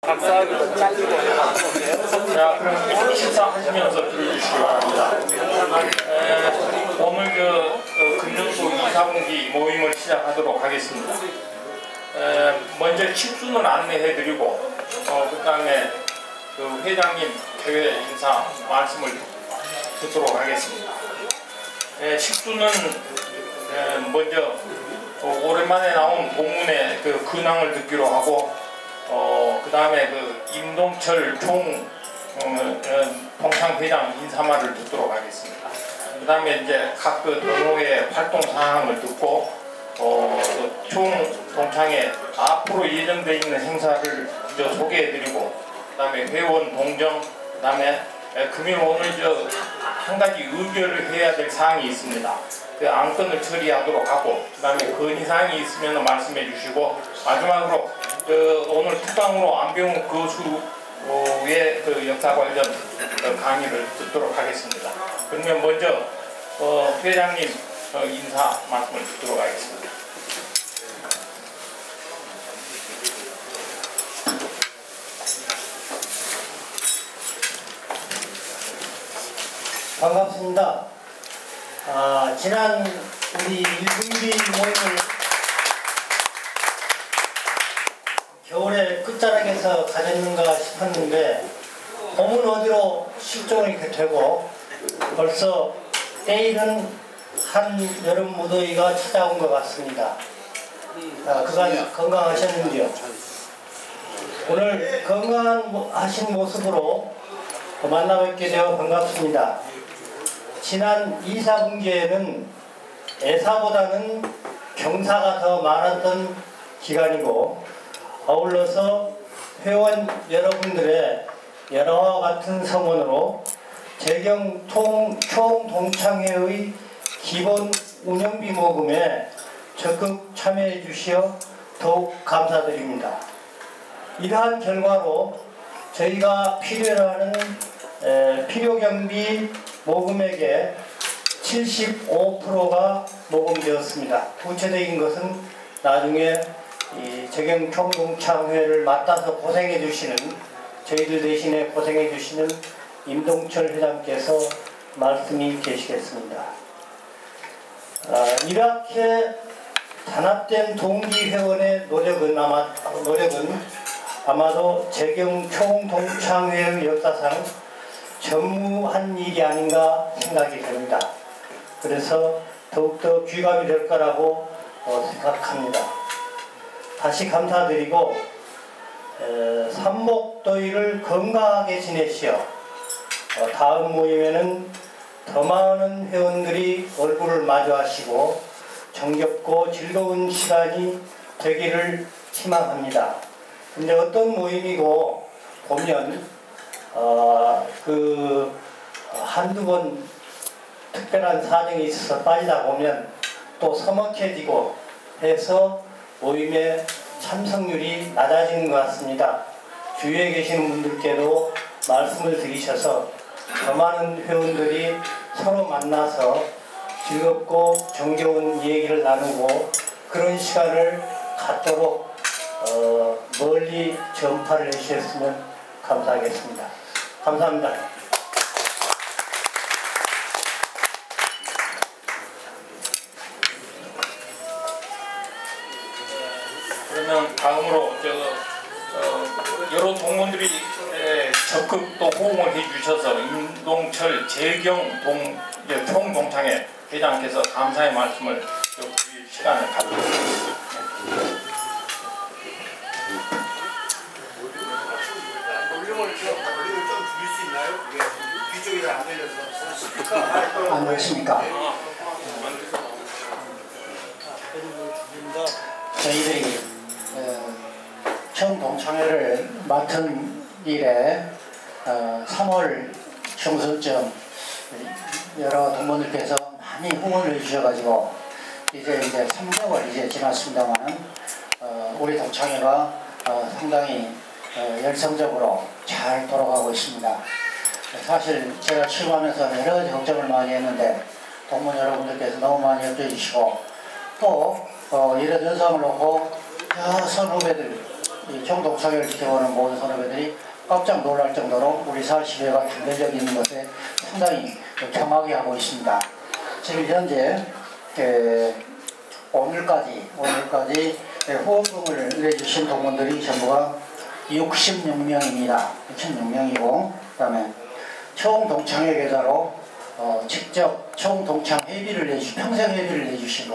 박사하기도 잘리고. 자, 그럼 식사하시면서 들어주시기 바랍니다. 오늘 금년도 2사분기 모임을 시작하도록 하겠습니다. 먼저 식수는 안내해드리고, 그 다음에 그 회장님 개회 인사 말씀을 듣도록 하겠습니다. 식수는 먼저 오랜만에 나온 동문의 그 근황을 듣기로 하고, 그 다음에 그 임동철 동창회장 인사말을 듣도록 하겠습니다. 그 다음에 이제 각 그 동호회 활동 사항을 듣고, 총 동창회 앞으로 예정되어 있는 행사를 소개해드리고, 그 다음에 회원 동정, 그 다음에 금일 오늘 한 가지 의결을 해야 될 사항이 있습니다. 그 안건을 처리하도록 하고, 그 다음에 건의사항이 있으면 말씀해 주시고, 마지막으로 오늘 특강으로 안병욱 교수의 그 역사 관련 강의를 듣도록 하겠습니다. 그러면 먼저 회장님 인사 말씀을 듣도록 하겠습니다. 반갑습니다. 지난 우리 1분기 모임을 겨울에 끝자락에서 가졌는가 싶었는데 봄은 어디로 실종이 이렇게 되고 벌써 때이른 한 여름 무더위가 찾아온 것 같습니다. 그간 건강하셨는지요? 오늘 건강하신 모습으로 만나뵙게 되어 반갑습니다. 지난 2, 4분기에는 애사보다는 경사가 더 많았던 기간이고, 아울러서 회원 여러분들의 열화와 같은 성원으로 재경 총동창회의 기본 운영비 모금에 적극 참여해 주시어 더욱 감사드립니다. 이러한 결과로 저희가 필요로 하는 필요경비 모금액의 75%가 모금되었습니다. 구체적인 것은 나중에 이 재경 총동창회를 맡아서 고생해 주시는, 저희들 대신에 고생해 주시는 임동철 회장께서 말씀이 계시겠습니다. 이렇게 단합된 동기회원의 노력은 아마도 재경 총동창회의 역사상 전무한 일이 아닌가 생각이 됩니다. 그래서 더욱더 귀감이 될 거라고 생각합니다. 다시 감사드리고, 삼복더위를 건강하게 지내시어 다음 모임에는 더 많은 회원들이 얼굴을 마주하시고 정겹고 즐거운 시간이 되기를 희망합니다. 근데 어떤 모임이고 보면 한두 번 특별한 사정이 있어서 빠지다 보면 또 서먹해지고 해서 모임의 참석률이 낮아지는 것 같습니다. 주위에 계시는 분들께도 말씀을 드리셔서 더 많은 회원들이 서로 만나서 즐겁고 정겨운 얘기를 나누고 그런 시간을 갖도록 멀리 전파를 해주셨으면 감사하겠습니다. 감사합니다. 그러면 다음으로 여러 동문들이 적극 또 호응을 해주셔서 임동철 재경 총동창회 회장께서 감사의 말씀을 드릴 시간을 갖도록 하겠습니다. 볼륨을 좀 줄일 수 있나요? 뒤쪽이 잘 안 들려서. 안 그렇습니까? 저희들이 총동창회를 맡은 이래 3월 중순쯤 여러 동문들께서 많이 후원을 해주셔가지고 이제 3개월 이제 지났습니다만 우리 동창회가 상당히 열성적으로 잘 돌아가고 있습니다. 사실 제가 취임하면서 여러 가지 걱정을 많이 했는데 동문 여러분들께서 너무 많이 협조해 주시고 또 이런 현상을 놓고 선후배들 이 총동창회를 지켜보는 모든 선후배들이 깜짝 놀랄 정도로 우리 사시회가 단결력이 있는 것에 상당히 경악해 하고 있습니다. 지금 현재 오늘까지 후원금을 내주신 동문들이 전부가 66명입니다. 66명이고, 그 다음에 총동창회 계좌로 직접 총동창 회비를 평생 회비를 내주신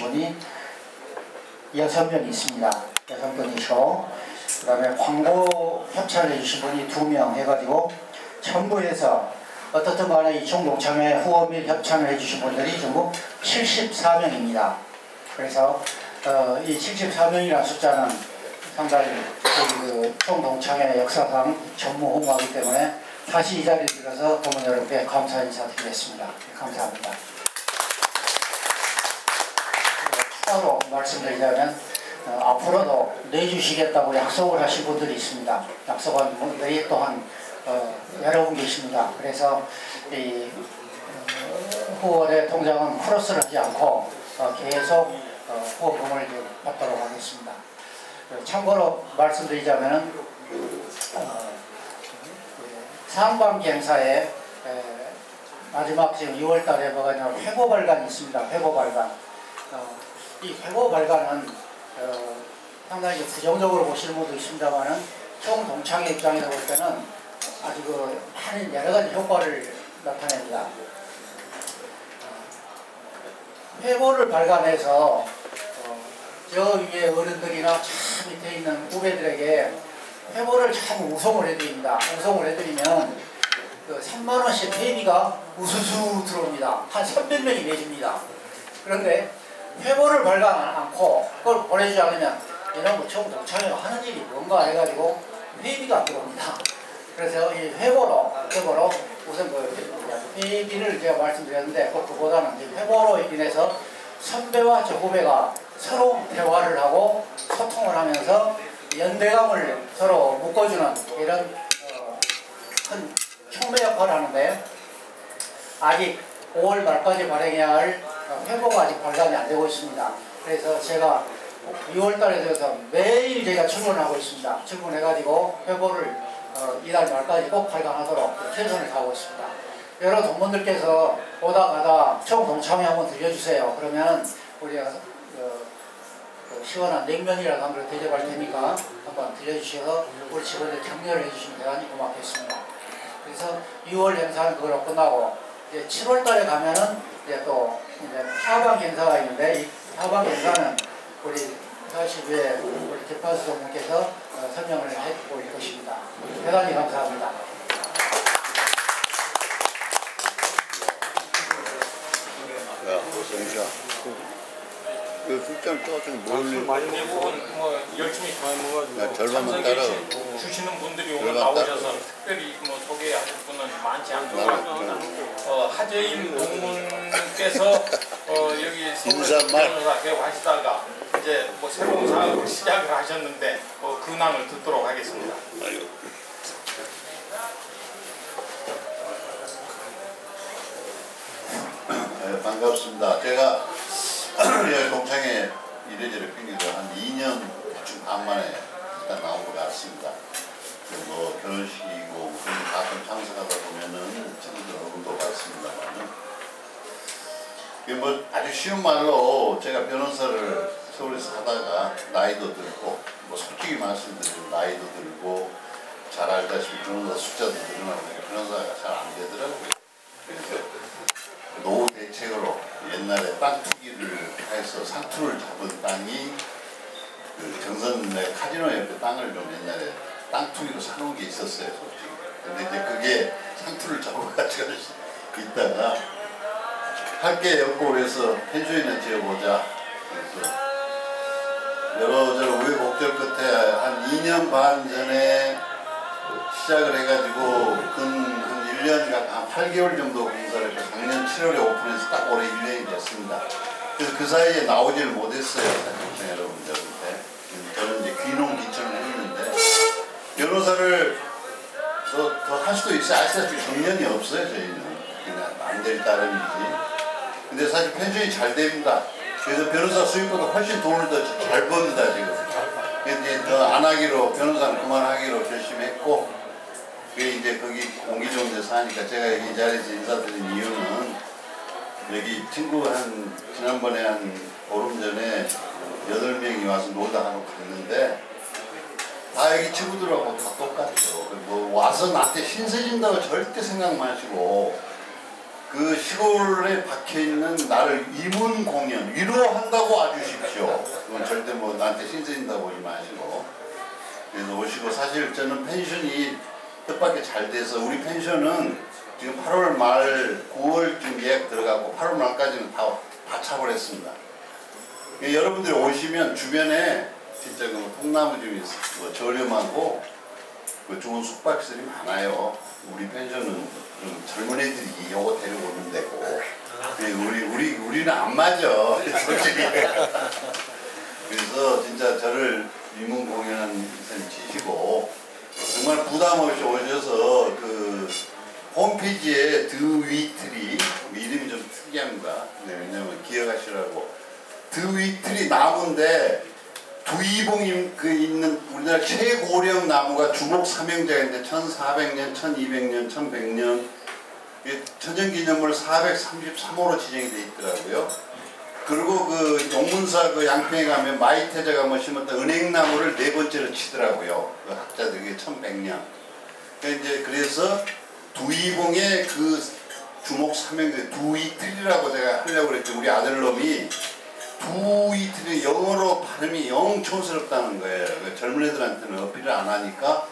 분이 6명 있습니다. 6분이시고, 그 다음에 광고 협찬을 해주신 분이 2명 해가지고 전부 해서 어떻든 간에 이 총동창회 후원 및 협찬을 해주신 분들이 전부 74명입니다. 그래서 이 74명이라는 숫자는 상당히 그 총동창회 역사상 전무후무하기 때문에 다시 이 자리에 들어서 동문 여러분께 감사 인사드리겠습니다. 감사합니다. 추가로 말씀드리자면 앞으로도 내주시겠다고 약속을 하신 분들이 있습니다. 약속한 분들이 또한 여러 분 계십니다. 그래서 이 후원의 통장은 크로스를 하지 않고 계속 후원금을 받도록 하겠습니다. 참고로 말씀드리자면 상반기 행사에 마지막 지금 6월달에 뭐가 있냐면 회고발간이 있습니다. 회고발간. 이 회고발간은 상당히 부정적으로 보시는 분도 있습니다만은 총동창회 입장에서 볼 때는 아주 많은 여러 가지 효과를 나타냅니다. 회고를 발간해서 저 위에 어른들이나 저 밑에 있는 후배들에게 회고를 참 우송을 해드립니다. 우송을 해드리면 그 3만원씩 회비가 우수수 들어옵니다. 한 300명이 내줍니다. 그런데 회고를 발간 않고 그걸 보내주지 않으면 이런 총동창회가 하는 일이 뭔가 해가지고 회비가 안 들어옵니다. 그래서 이 회고로 우선 회비를 제가 말씀드렸는데 그거보다는 회고로 인해서 선배와 저 후배가 서로 대화를 하고 소통을 하면서 연대감을 서로 묶어주는 이런 큰 촉매 역할을 하는데 아직 5월 말까지 발행해야 할 회고가 아직 발간이 안 되고 있습니다. 그래서 제가 6월달에 들어서 매일 제가 출근하고 있습니다. 출근해가지고 회고를 이달 말까지 꼭 발간하도록 최선을 다하고 있습니다. 여러 동문들께서 오다 가다 총동창회 한번 들려주세요. 그러면 우리가 시원한 냉면이라도 한번 대접할 테니까 한번 들려주셔서 우리 직원들 격려를 해주시면 대단히 고맙겠습니다. 그래서 6월 행사는 그걸로 끝나고 이제 7월달에 가면은 이제 또 하반 행사가 있는데 이 하반 행사는 우리 40회 우리 개파수 동문께서 설명을 해볼 것입니다. 대단히 감사합니다. 야, 정시야. 그 숫자를 떠가지고 뭘 대부분 뭐 열심히 절반만 따라 주시는 분들이 오늘 나오셔서 특별히 뭐 소개하실 분은 많지 않고 하재인 동문께서 여기 인사말 하시다가 이제 뭐 새로운 사업을 시작을 하셨는데 근황을 듣도록 하겠습니다. 네, 반갑습니다. 제가 동창회 이래저래 핑계도 한 2년 대충 반 만에 일단 나온 것 같습니다. 뭐 결혼식이고 가끔 참석하다 보면은 친구들 얼굴도 봤습니다만은 이게 뭐 아주 쉬운 말로 제가 변호사를 서울에서 하다가 나이도 들고 뭐 솔직히 말씀드리면 나이도 들고 잘 알다시피 변호사 숫자도 늘어나고 변호사가 잘 안 되더라고요. 그래서 노후 대책으로 옛날에 땅 투기를 해서 상투를 잡은 땅이 그 정선내 카지노 옆에 땅을 좀 옛날에 땅 투기로 사놓은 게 있었어요, 솔직히. 근데 이제 그게 상투를 잡아가지고 있다가 할 게 없고 그래서 펜션이나 지어보자. 그래서 여러저러 우여곡절 끝에 한 2년 반 전에 시작을 해가지고 한 1년간 한 8개월 정도 공사를 했고 작년 7월에 오픈해서 딱 올해 1년이 됐습니다. 그래서 그 사이에 나오지를 못했어요. 사실 여러분들한테. 저는 이제 귀농 귀촌을 했는데 변호사를 더 할 수도 있어요. 아시다시피 정년이 없어요. 저희는 그냥 안 될 따름이지. 근데 사실 펜션이 잘 됩니다. 그래서 변호사 수입보다 훨씬 돈을 더 잘 법니다 지금. 이제 더 안 하기로, 변호사는 그만하기로 결심했고, 그게 이제 거기 공기 좋은 데서 하니까 제가 여기 이 자리에서 인사드린 이유는, 여기 친구 지난번에 한 보름 전에 8명이 와서 놀다 하고 갔는데, 다 여기 친구들하고 다 똑같죠. 뭐 와서 나한테 신세진다고 절대 생각 마시고, 그 시골에 박혀있는 나를 이문 공연, 위로한다고 와주십시오. 그건 절대 뭐 나한테 신세진다고 오지 마시고. 그래서 오시고, 사실 저는 펜션이 뜻밖의 잘 돼서, 우리 펜션은 지금 8월 말 9월쯤 예약 들어가고 8월 말까지는 다 차을 했습니다. 여러분들이 오시면 주변에 진짜 그 통나무집이 뭐 저렴하고 그 좋은 숙박시설이 많아요. 우리 펜션은 좀 젊은 애들이 요거 데리고 오는 데고, 우리는 안 맞아 솔직히. 그래서 진짜 저를 위문 공연한 인생 치시고 정말 부담 없이 오셔서 그 홈페이지에 드위트리, 이름이 좀 특이합니다. 네, 왜냐면 기억하시라고. 드위트리 나무인데 두이봉이 그 있는 우리나라 최고령 나무가 주목 삼형제인데 1400년, 1200년, 1100년 천연기념물 433호로 지정이 돼 있더라고요. 그리고 그 용문사 그 양평에 가면 마이태자가 뭐 심었던 은행나무를 4번째로 치더라고요. 그 학자들이 1100년. 그래서 두이봉의 그 주목 삼형제 두이틀이라고 제가 하려고 그랬죠. 우리 아들놈이 두이틀이 영어로 발음이 영 촌스럽다는 거예요. 젊은 애들한테는 어필을 안 하니까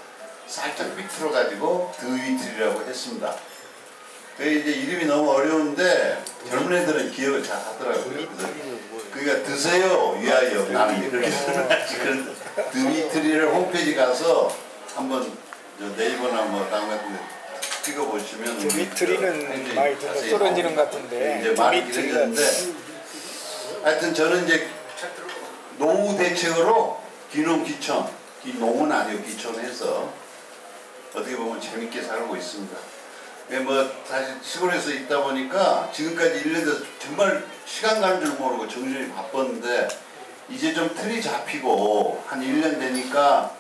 살짝 삐뚤어가지고 두이틀이라고 했습니다. 이제 이름이 너무 어려운데 젊은 애들은 기억을 잘 하더라고요. 그러니까 드세요 위하여, 나는 그렇게 설명하지. 드미트리를 홈페이지 가서 한번 네이버나 뭐 다음 같은 데 찍어보시면, 드미트리는 많이 소련 이름 같은데 이제 많이 길어졌는데, 하여튼 저는 이제 노후 대책으로 귀농 귀촌, 농은 아니고 귀촌해서 어떻게 보면 재밌게 살고 있습니다. 뭐 사실 시골에서 있다 보니까 지금까지 1년에서 정말 시간 가는 줄 모르고 정신이 바빴는데, 이제 좀 틀이 잡히고 한 1년 되니까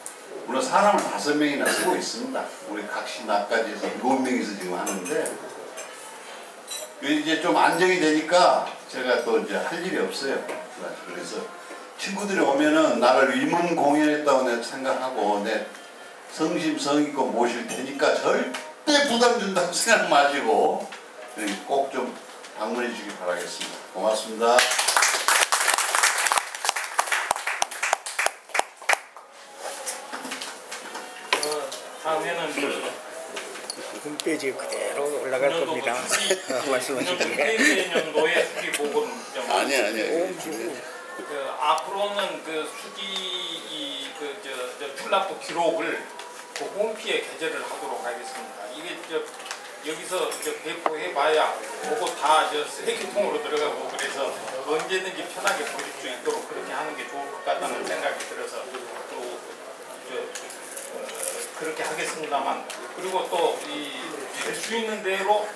물론 사람을 5명이나 쓰고 있습니다. 우리 각시 나까지 해서 7명이서 지금 하는데, 이제 좀 안정이 되니까 제가 또 이제 할 일이 없어요. 그래서 친구들이 오면은 나를 위문 공연했다고 내가 생각하고 내 성심성의껏 모실 테니까 절대 부담 준다고 생각 마시고 꼭 좀 방문해 주시기 바라겠습니다. 고맙습니다. 다음에는 홈페이지에 그대로 올라갈 겁니다. 말씀하신 게. 20년도에 수기 보고는 아니야. 앞으로는 그 수기 출납부 기록을 그 홈피에 게재를 하도록 하겠습니다. 이게 여기서 배포해봐야 그거 다 쓰레기통으로 들어가고, 그래서 언제든지 편하게 보실 수 있도록 그렇게 하는 게 좋을 것 같다는 생각이 들어서 또 그렇게 하겠습니다만, 그리고 또 될 수 있는 대로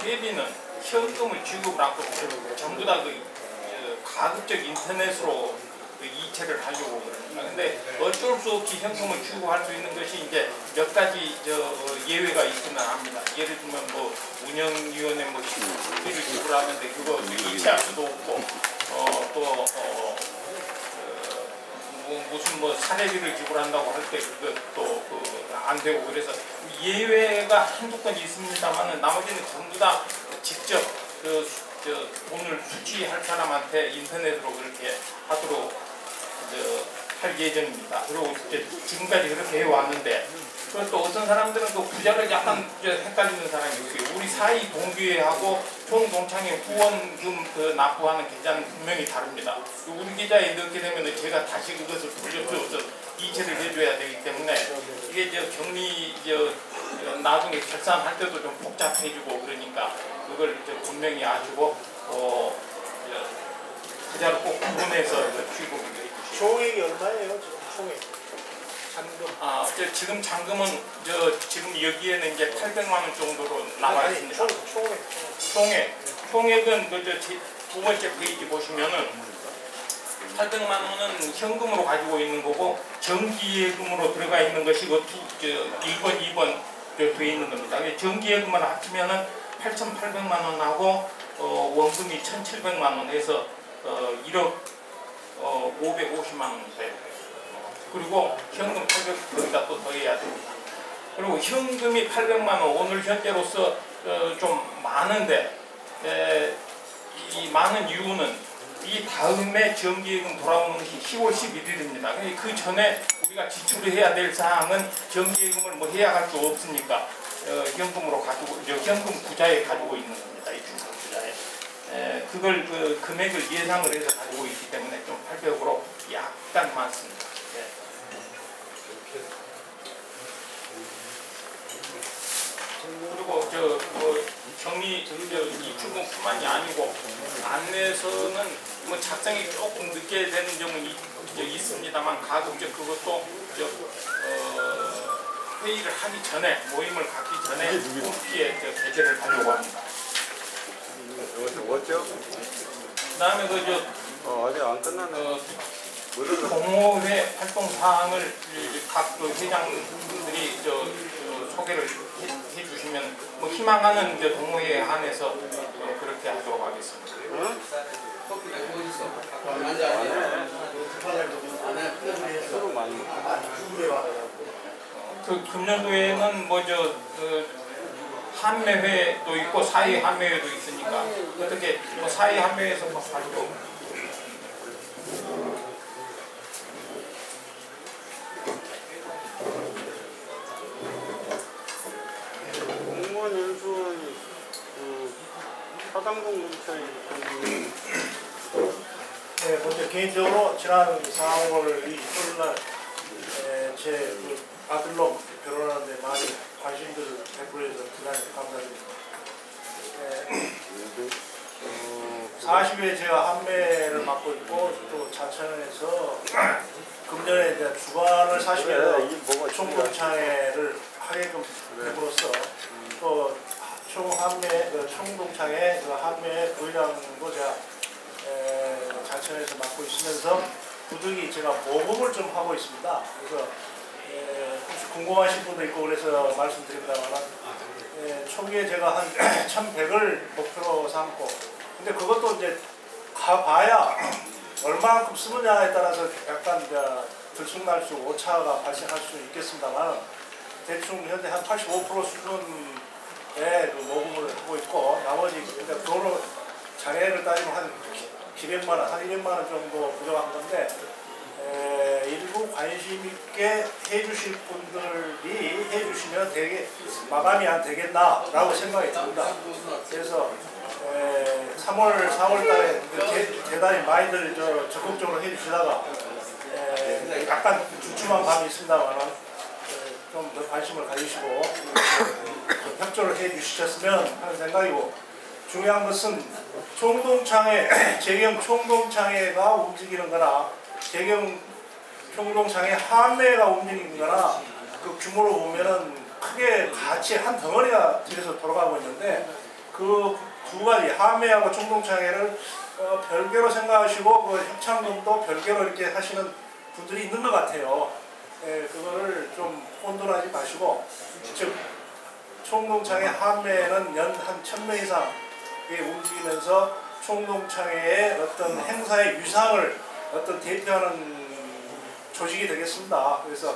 예비는 현금을 지급을 하고 전부 다 가급적 인터넷으로 이체를 하려고 그럽니다. 근데 어쩔 수 없이 현금을 지급할 수 있는 것이 이제 몇 가지 예외가 있기는 합니다. 예를 들면 뭐 운영위원회 뭐 수비를 지불하는데 그거 이체할 수도 없고, 또 무슨 뭐 사례비를 지불한다고 할 때 그것도 안 되고, 그래서 예외가 한두 건 있습니다만은 나머지는 전부 다 직접 돈을 수취할 사람한테 인터넷으로 그렇게 하도록 할 예정입니다. 그리고 지금까지 그렇게 해왔는데, 또 어떤 사람들은 그 부자를 약간 헷갈리는 사람이 있어요. 우리 사이 동기회하고 총동창회 후원금 납부하는 계좌는 분명히 다릅니다. 우리 계좌에 넣게 되면 제가 다시 그것을 돌려서 이체를 해줘야 되기 때문에 이게 격리 나중에 결산할 때도 좀 복잡해지고, 그러니까 그걸 분명히 아시고 계좌를 꼭 구분해서 취급을 해주시고. 총액이 얼마예요? 지금 총액? 잔금. 지금 잔금은 지금 여기에는 이제 800만 원 정도로 나와 있습니다. 총액은 두 번째 페이지 보시면은 800만 원은 현금으로 가지고 있는 거고 정기예금으로 들어가 있는 것이 1번, 2번 되어 있는 겁니다. 정기예금을 합치면은 8,800만 원하고 원금이 1,700만 원에서 1억 550만 원 돼요. 그리고 현금 800 거기다 또 더해야 됩니다. 그리고 현금이 800만 원 오늘 현재로서 좀 많은데 이 많은 이유는 이 다음에 정기예금 돌아오는 것이 10월 11일입니다. 그 전에 우리가 지출을 해야 될 사항은 정기예금을 뭐 해야 할 수 없으니까 현금으로 가지고 현금 부자에 가지고 있는 겁니다. 이 중간 부자에 그걸 그 금액을 예상을 해서 가지고 있기 때문에 좀 800으로 약간 많습니다. 그리고 정리 이출금뿐만이 아니고 안내서는 뭐 작성이 조금 늦게 되는 점은 있습니다만 가급적 그것도 회의를 하기 전에 모임을 갖기 전에 함께 개최를 하려고 합니다. 뭐죠? 그다음에 아직 안 끝났네. 동호회 활동 사항을 각 회장분들이 소개를 해주시면 뭐 희망하는 동호회에 한해서 그렇게 하도록 하겠습니다. 응? 서로 많이 그 금년도에는 한매회도 있고 사회 한매회도 있으니까 어떻게 사회 한매회에서 발표. 공무원 연수원 사당동 근처에 네, 먼저 개인적으로 지난 4월 이 토요일날 제 아들놈 결혼하는데 많이 관심들을 베풀어서 대단히 감사드립니다. 40회 제가 한매를 맡고 있고 또 자천에서 금년에 이제 주관을 40회에서 총동창회를 하게끔 됨으로써 또 총한매 총동창회 한매 부회장도 제가 자천에서 맡고 있으면서 부득이 제가 모금을 좀 하고 있습니다. 그래서 혹시 궁금하신 분도 있고 그래서 말씀드립니다만 초기에 제가 한 1,100을 목표로 삼고 근데 그것도 이제 가봐야 얼마만큼 쓰느냐에 따라서 약간 들쑥날쑥 오차가 발생할 수 있겠습니다만 대충 현재 한 85% 수준의 그 모금을 하고 있고 나머지 그러니까 도로 장애를 따지면 한 기백만 원, 한 200만 원 정도 부족한 건데 일부 관심 있게 해주실 분들이 해주시면 되게 마감이 안 되겠나라고 생각이 듭니다. 그래서 3월, 4월 달에 대단히 많이들 적극적으로 해주시다가 약간 주춤한 감이 있습니다만 좀 더 관심을 가지시고 협조를 해주셨으면 하는 생각이고 중요한 것은 총동창회, 재경 총동창회가 움직이는 거나 재경 총동창회 한매가 움직이는 거나 그 규모로 보면은 크게 같이 한 덩어리가 뒤에서 돌아가고 있는데 그 두 가지 한매하고 총동창회를 별개로 생각하시고 그 협찬금도 별개로 이렇게 하시는 분들이 있는 것 같아요. 그거를 좀 혼돈하지 마시고 즉 총동창회 한매는 연 한 1,000명 이상 움직이면서 총동창회의 어떤 행사의 위상을 어떤 대표하는 조직이 되겠습니다. 그래서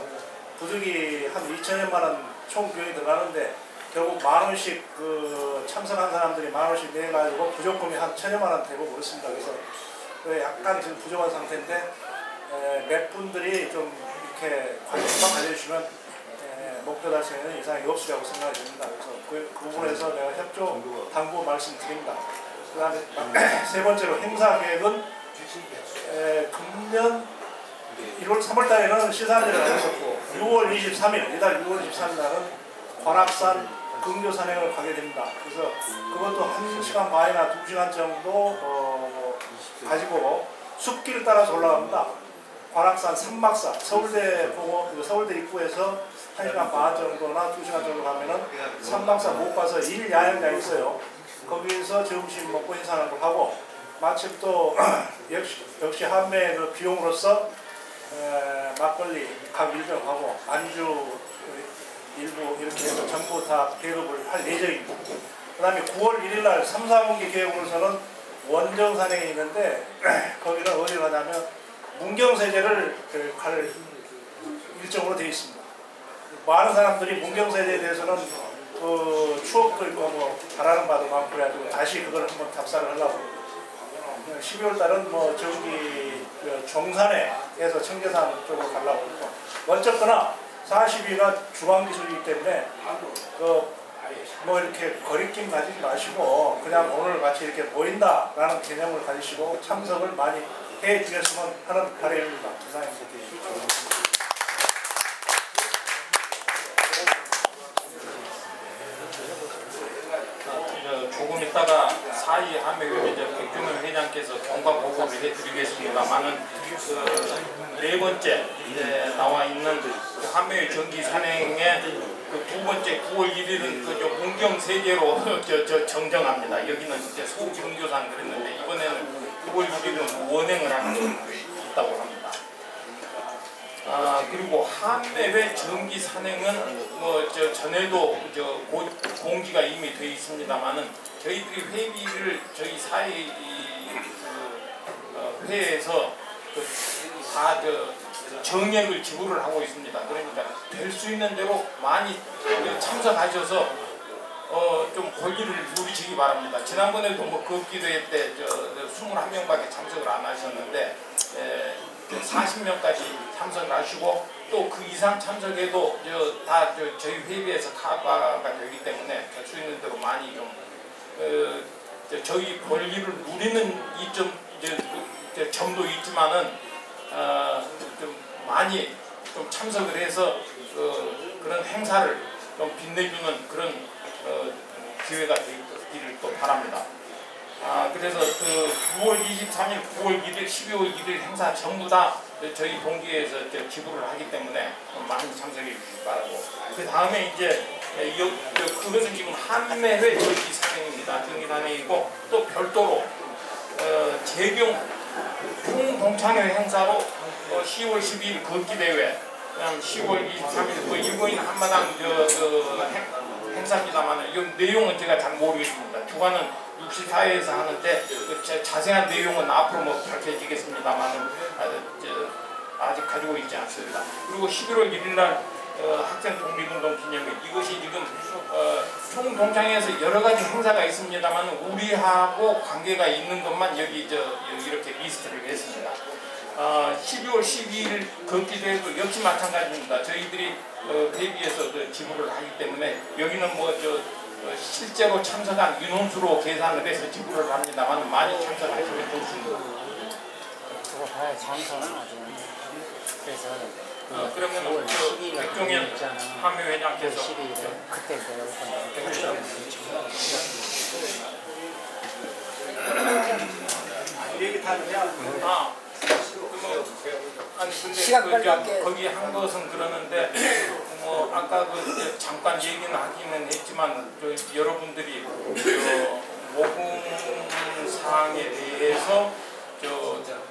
부득이 한 2천여만 원 총 비용이 들어가는데 결국 10,000원씩 그 참석한 사람들이 10,000원씩 내가지고 부족금이 한 1,000여만 원 되고 그렇습니다. 그래서 약간 지금 부족한 상태인데 몇 분들이 좀 이렇게 관심만 가져주시면 목표 달성에는 이상이 없으리라고 생각이 듭니다. 그래서 그 부분에서 내가 협조 당부 말씀드립니다. 그 다음에 세 번째로 행사 계획은 금년 3월 달에는 시사회를 하셨고 6월 23일, 이달 6월 23일 날은 관악산 근교산행을 가게 됩니다. 그래서 그것도 1시간 반이나 2시간 정도 가지고 숲길을 따라서 올라갑니다. 관악산 산막산, 서울대 입구에서 1시간 반 정도나 2시간 정도 가면은 산막산 못 가서 1야영장 있어요. 거기서 점심 먹고 인사하는 걸 하고 마침 또 역시 한매의 그 비용으로서 막걸리 각 일정하고 안주 일부 이렇게 해서 전부 다 계급을 할 예정입니다. 그 다음에 9월 1일 날 3, 4분기 계획으로서는 원정산행이 있는데 거기는 어디 가냐면 문경세제를 갈 일정으로 되어 있습니다. 많은 사람들이 문경세제에 대해서는 그 추억도 있고 뭐 바라는 바도 많고 그래가지고 다시 그걸 한번 답사를 하려고 12월 달은 뭐 저기 정산에에서 청계산 쪽으로 가려고 했고 어쨌거나 40위가 중앙기술이기 때문에 뭐 이렇게 거리낌 가지지 마시고 그냥 오늘 같이 이렇게 모인다라는 개념을 가지시고 참석을 많이 해 주셨으면 하는 바람입니다. 이상입니다. 조금 있다가 사이 한매회 백종원 회장께서 경과 보고를 해드리겠습니다만은 네 번째 나와 있는 그 한매회 정기 산행의 그 두 번째 9월 1일은 그 문경 세제로 정정합니다. 여기는 이제 소경교산 그랬는데 이번에는 9월 1일은 원행을 하는 게 있다고 합니다. 그리고 한매회 정기 산행은 뭐 전에도 공지가 이미 되어 있습니다만은 저희들이 회비를 저희 사회 회에서 다 정액을 지불을 하고 있습니다. 그러니까 될 수 있는 대로 많이 참석하셔서 좀 권리를 누리시기 바랍니다. 지난번에도 뭐 걷기대회 때 21명밖에 참석을 안 하셨는데 40명까지 참석을 하시고 또 그 이상 참석해도 다 저희 회비에서 카바가 되기 때문에 될 수 있는 대로 많이 좀 저희 권리를 누리는 점도 있지만은 좀 많이 좀 참석을 해서 그런 행사를 좀 빛내주는 그런 기회가 되기를 또 바랍니다. 그래서 그 9월 23일, 9월 1일, 12월 1일 행사 전부 다 저희 동기에서 지불을 하기 때문에 많이 참석해 주시기 바라고. 그 다음에 이제 그것은 지금 한매회 정기 산행입니다. 정기 산행이고 또 별도로 재경 총동창회 행사로 10월 12일 걷기대회, 그다음 10월 23일 일본인 한마당 행사입니다만 이 내용은 제가 잘 모르겠습니다. 주관은 64회에서 하는데 자세한 내용은 앞으로 뭐 밝혀지겠습니다만 아직 가지고 있지 않습니다. 그리고 11월 1일 날 학생 독립운동 기념일, 이것이 지금 총동창회에서 여러 가지 행사가 있습니다만 우리하고 관계가 있는 것만 여기 이렇게 리스트를 했습니다. 12월 12일 걷기대회도 역시 마찬가지입니다. 저희들이 대비해서 지불을 하기 때문에 여기는 뭐 실제로 참석한 인원수로 계산을 해서 지불을 합니다만 많이 참석하시면 좋습니다. 그거 봐야 장소는 아직. 그래서 그러면 백종현 한매회장께서 그때 내가 얘기 다 그냥 아니 근데 시간 빨리 갈게. 거기 한 것은 그러는데 뭐 아까 잠깐 얘기는 하기는 했지만 여러분들이 모금 사항에 대해서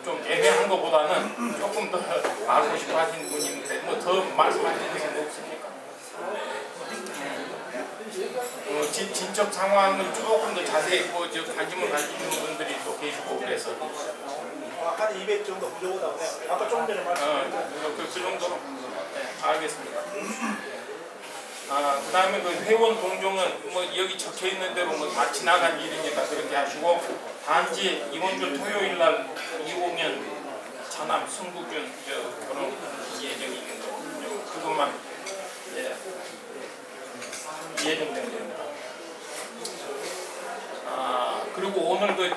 좀 애매한 것보다는 조금 더 알고 싶어 하시는 분이 있는데 뭐 더 말씀하시는 게 없습니까? 진척 상황은 조금 더 자세히 관심을 가지는 분들이 또 계시고 그래서 한 200 정도 부족은 나오네요. 아까 조금 전에 말씀드렸죠. 그 정도로 네, 알겠습니다. 그 다음에 그 회원 동종은 뭐 여기 적혀 있는 대로 뭐 다 지나간 일이니까 그렇게 하시고 단지 이번 주 토요일 날 이홍현 차남 승국준 그런 예정이 있는 거 그것만 예정된 겁니다. 그리고 오늘 그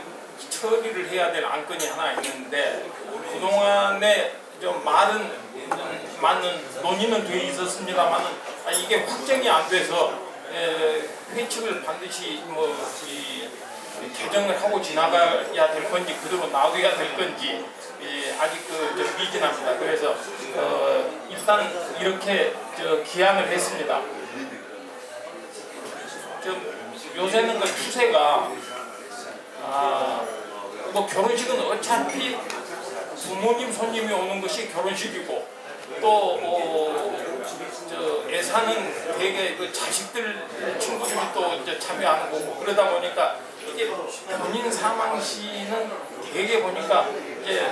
처리를 해야 될 안건이 하나 있는데 그동안에 좀 많은 논의는 되어 있었습니다만은 이게 확정이 안 돼서 회칙을 반드시 개정을 하고 지나가야 될 건지 그대로 놔둬야 될 건지 아직 미진합니다. 그래서 일단 이렇게 기한을 했습니다. 요새는 그 추세가 뭐 결혼식은 어차피 부모님 손님이 오는 것이 결혼식이고 또 저 예산은 되게 그 자식들 친구들이 또 이제 참여하는 거고 그러다 보니까 이게 본인 사망 시는 되게 보니까 이제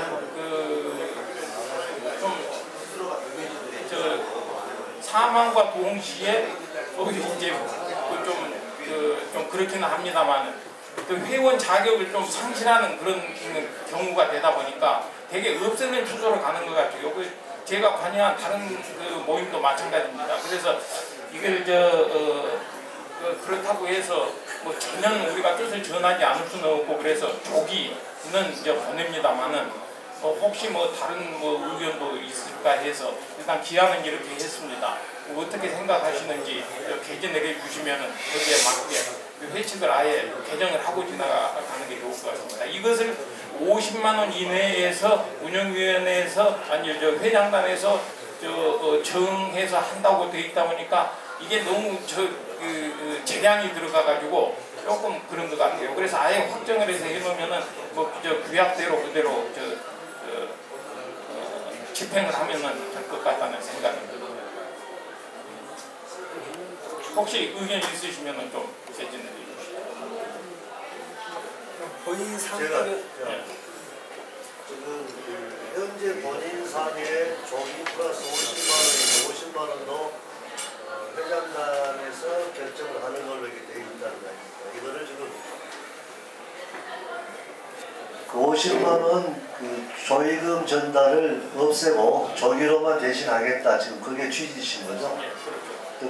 저 사망과 동시에 이제 좀 그렇기는 합니다만 그 회원 자격을 좀 상실하는 그런 경우가 되다 보니까 되게 없애는 추세로 가는 것 같아요. 제가 관여한 다른 그 모임도 마찬가지입니다. 그래서 이걸 그렇다고 해서 뭐 전혀 우리가 뜻을 전하지 않을 수는 없고 그래서 조기는 이제 보냅니다만은 혹시 뭐 다른 뭐 의견도 있을까 해서 일단 기한은 이렇게 했습니다. 어떻게 생각하시는지 개정 내려주시면은 거기에 맞게 회칙을 아예 개정을 하고 지나가는 게 좋을 것 같습니다. 이것을 50만 원 이내에서 운영위원회에서 아니 저 회장단에서 정해서 한다고 돼 있다 보니까 이게 너무 재량이 들어가 가지고 조금 그런 것 같아요. 그래서 아예 확정을 해서 해놓으면은 뭐 저 규약대로 그대로 집행을 하면은 될 것 같다는 생각입니다. 혹시 의견 있으시면은 좀 개진해 주시죠. 본인 상권을 지금 현재 본인 상에 조기 플러스 50만 원도 회장단에서 결정을 하는 걸로 이렇게 되어 있다는 거니까 이거를 지금 50만 원 그 조의금 전달을 없애고 조기로만 대신하겠다 지금 그게 취지신 거죠?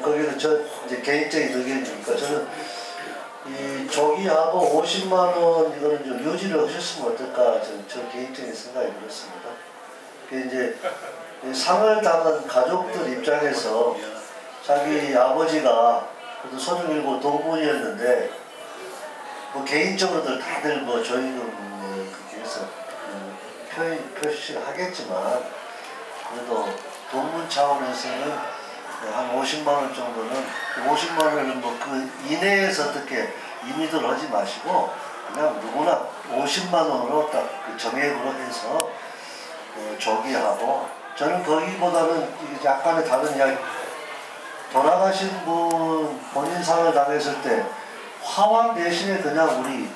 거기는 저 이제 개인적인 의견이니까 저는 이 조기하고 50만 원 이거는 좀 유지를 하셨으면 어떨까 저 개인적인 생각이 들었습니다. 이제 상을 당한 가족들 입장에서 자기 아버지가 그래도 37 동문이었는데 뭐 개인적으로들 다들 뭐 조의금 그렇게 해서 표시를 하겠지만 그래도 동문 차원에서는 한 50만 원 정도는 50만 원은 뭐 그 이내에서 어떻게 임의들 하지 마시고 그냥 누구나 50만 원으로 딱 그 정액으로 해서 조기하고 저는 거기보다는 이게 약간의 다른 이야기 돌아가신 분 본인 상을 당했을 때 화환 대신에 그냥 우리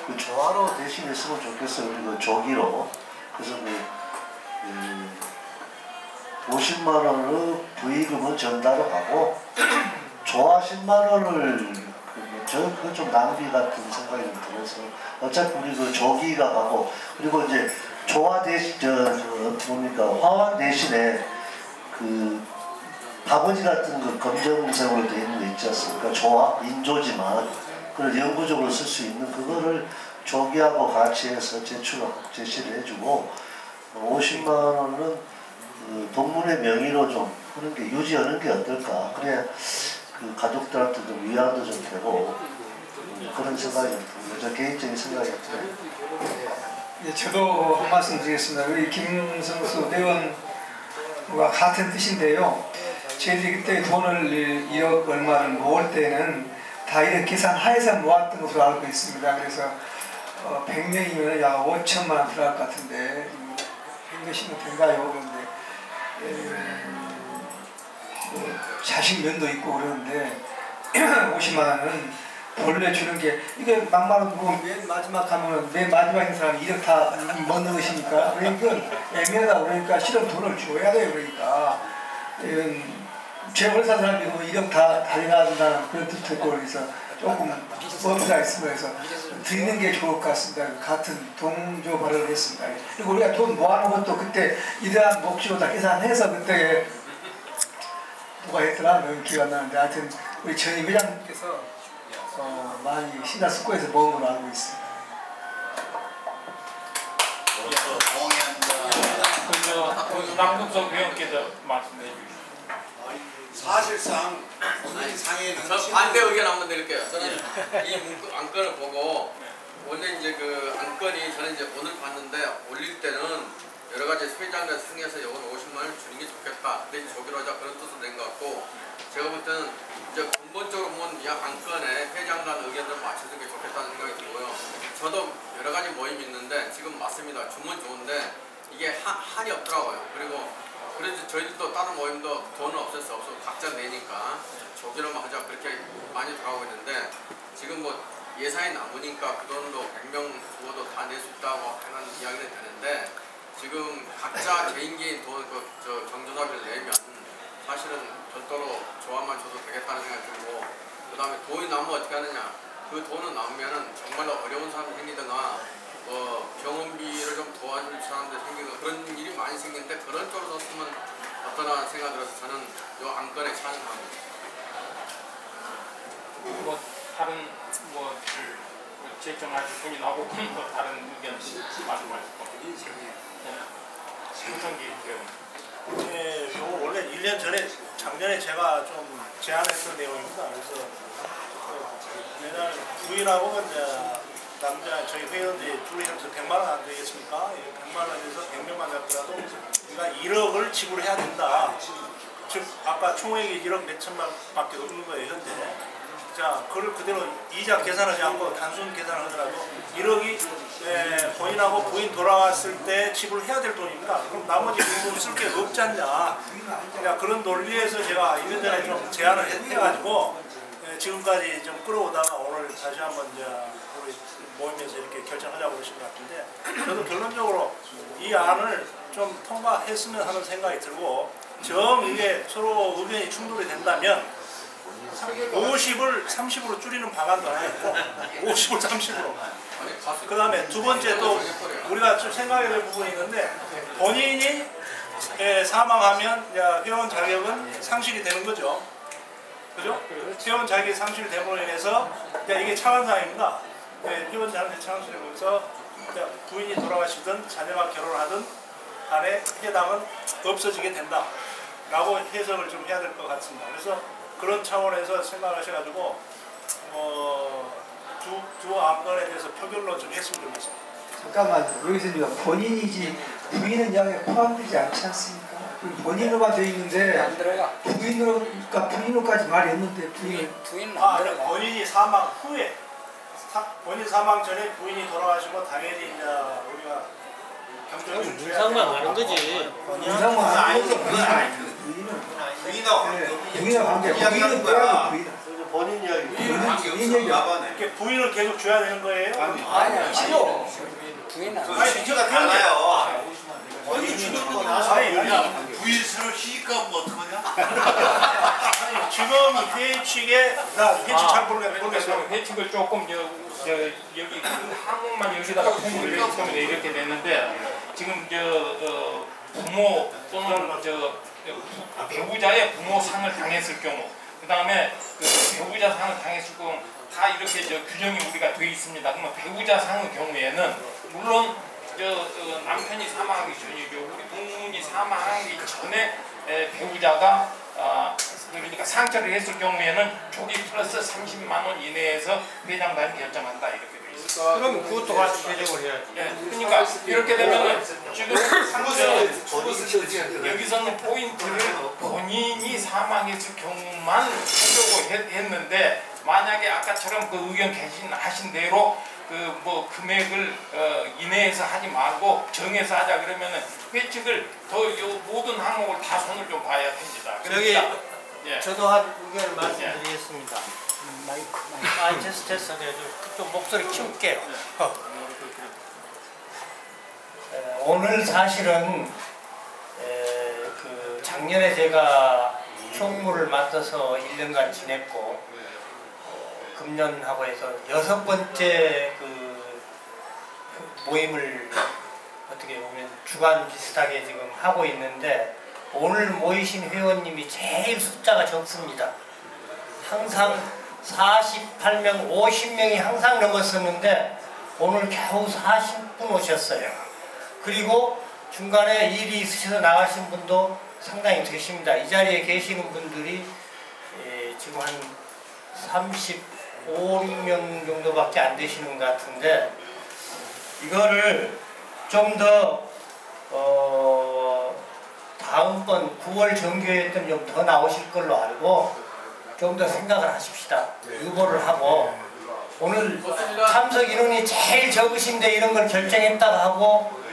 그 조화로 대신했으면 좋겠어요. 우리 그 조기로 그래서 50만 원으로 부의금은 전달을 하고 조화 10만 원을 저는 그건 좀 낭비 같은 생각이 들어서 어차피 우리 그 조기가 가고 그리고 이제 조화 대신 화환 대신에 그 바버지 같은 그 검정색으로 되어 있는 거 있지 않습니까? 조화 인조지만 그걸 영구적으로 쓸 수 있는 그거를 조기하고 같이 해서 제시를 해주고 50만 원은 그 동문의 명의로 좀 하는 게 유지하는 게 어떨까? 그래야 그 가족들한테 좀 위안도 좀 되고 그런 생각이 듭니다. 저 개인적인 생각이 듭니다. 예, 저도 한 말씀 드리겠습니다. 우리 김성수 대원과 같은 뜻인데요. 저희들이 그때 돈을 1억 얼마를 모을 때는 다 이런 계산하에서 모았던 것으로 알고 있습니다. 그래서 100명이면 약 5천만 원 들어갈 것 같은데 100명이면 된가요? 그런데 자식 면도 있고 그러는데 50만 원은 본래 주는 게 이게 막말로 뭐 맨 마지막 하면은 맨 마지막인 사람이 1억 다 먹는 것이니까 그러니까 애매하다 그러니까 실은 돈을 줘야 돼요. 그러니까 제 회사 사람이 1억 다 달려간다는 그런 뜻도 있고 그래서 조금 범위가 있습니다. 그래서 드리는 게 좋을 것 같습니다. 같은 동조 발언을 했습니다. 그리고 우리가 돈 모아놓은 것도 그때 이러한 목적으로 다 계산해서 그때 누가 했더라? 너무 기억 안 나는데 하여튼 우리 전임 회장님께서 많이 신화숙고해서 먹은 걸로 알고 있습니다. 남극성 회원께서 말씀해 주시죠. 사실상 본인 상에는 저 반대 의견 한번 드릴게요. 저는 이 안건을 보고 원래 이제 그 안건이 저는 이제 오늘 봤는데 올릴 때는 여러 가지 회장과 상에서 이건 50만 원을 주는 게 좋겠다. 근데 조기로 하자 그런 뜻으로 된 것 같고 제가 볼 때는 이제 근본적으로 보면 이 안건에 회장단 의견을 맞춰주는 게 좋겠다는 생각이 들고요. 제 저도 여러 가지 모임이 있는데 지금 맞습니다. 주문 좋은데 이게 한이 없더라고요. 그래서 저희들도 다른 모임도 돈은 없을 수 없어 각자 내니까 조기로만 하자 그렇게 많이 들어가고 있는데 지금 뭐 예산이 남으니까 그 돈으로 100명 죽어도 다 낼 수 있다고 하는 이야기는 되는데 지금 각자 개인기 돈 저 경조사비를 내면 사실은 별도로 조합만 줘도 되겠다는 생각이 들고 그 다음에 돈이 남으면 어떻게 하느냐 그 돈은 남으면은 정말로 어려운 사람이 생기거나 병원비를 좀 도와줄 사람들 생기거나 그런 일이 많이 생기는데 그런 쪽으로 썼으면 어떠나 생각이 들어서 저는 이 안건에 찬성합니다. 뭐 다른 뭐 제청하실 분이 나오고 뭐 다른 의견 말씀하실 겁니다. 신성기 의원. 네, 이거 원래 1년 전에 작년에 제가 좀 제안했던 내용입니다. 그래서 왜냐하면 부인하고 이제 남자 저희 회원들이 둘이 합쳐서 100만 원 안 되겠습니까? 100만 원에서 100명만 잡더라도 우리가 1억을 지불해야 된다. 즉 아까 총액이 1억 몇 천만 밖에 없는 거예요 현재. 자, 그걸 그대로 이자 계산하지 않고 단순 계산을 하더라도 1억이 본인하고 부인 돌아갔을 때 지불해야 될 돈입니다. 그럼 나머지 돈 쓸 게 없지 않냐. 그러니까 그런 논리에서 제가 1년 전에 좀 제안을 해가지고 지금까지 좀 끌어오다가 오늘 다시 한번 이제 우리 모임에서 이렇게 결정하자고 그러신 것 같은데 저도 결론적으로 이 안을 좀 통과했으면 하는 생각이 들고 정 이게 서로 의견이 충돌이 된다면 50을 30으로 줄이는 방안도 하나 있고 50을 30으로 그 다음에 두 번째 또 우리가 좀 생각해야 될 부분이 있는데 본인이 사망하면 회원 자격은 상실이 되는 거죠. 그죠? 회원 자격이 상실됨으로 인해서 이게 차관상입니다. 회원 자격이 상실되면서 부인이 돌아가시든 자녀가 결혼하든 간에 해당은 없어지게 된다 라고 해석을 좀 해야 될 것 같습니다. 그래서 그런 차원에서 생각하셔가지고 두 안건에 대해서 표결로 좀 했으면 좋겠습니다. 잠깐만 여기서 이제 본인이지 부인은 여기에 포함되지 않지 않습니까? 본인으로만 되어 있는데 안 들어가. 그러니까 부인으로까지 말이 없는데 부인은 안 들어가. 본인이 사망 후에 본인 사망 전에 부인이 돌아가시고 당연히 이제 우리가 경제를 문상만 하는 거지. 문상만 하는 거지. 부인하고 관계 부인은 빼야 부인. 본인 이야기. 부인 얘기. 이렇게 부인을 계속 줘야 되는 거예요? 아니야 싫어. 부인은 안 아니 진짜가 달라요. 부인 서로 시집가면 어떡하냐? 아니 지금 회의 측에 나 회칙 잘 모르겠어요. 회칙을 조금 여기 한국만 여기다가 통일을 했으면 이렇게 됐는데 지금 부모 또는 배우자의 부모상을 당했을 경우 그 다음에 그 배우자 상을 당했을 경우 다 이렇게 규정이 우리가 되어 있습니다. 그러면 배우자 상의 경우에는 물론 남편이 사망하기 전이죠. 우리 부모님이 사망하기 전에 배우자가 그러니까 상처를 했을 경우에는 조기 플러스 30만 원 이내에서 회장단이 결정한다 이렇게 돼 있어요. 그럼 그것도 같이 배정을 해야지. 그러니까 이렇게 되면은 지금 여기서는 포인트를 본인이 사망했을 경우만 하려고 했는데 만약에 아까처럼 그 의견 개진하신 대로 뭐 금액을 이내에서 하지 말고 정해서 하자 그러면은 회칙을 요 모든 항목을 다 손을 좀 봐야 됩니다. 그러니까, 저도 한 의견을 말씀드리겠습니다. 마이크. 됐어. 좀 목소리 키울게요. 오늘 사실은 그 작년에 제가 총무를 맡아서 1년간 지냈고 금년하고 해서 6번째 그 모임을 어떻게 보면 주간 비슷하게 지금 하고 있는데 오늘 모이신 회원님이 제일 숫자가 적습니다. 항상 48명, 50명이 항상 넘었었는데 오늘 겨우 40분 오셨어요. 그리고 중간에 일이 있으셔서 나가신 분도 상당히 되십니다. 이 자리에 계시는 분들이 지금 한 35명 정도밖에 안 되시는 것 같은데 이거를 좀 더 다음번 9월 정기회 때는 좀 더 나오실 걸로 알고 좀 더 생각을 하십시다. 유보를 하고 오늘 참석 인원이 제일 적으신데 이런 걸 결정했다고 하고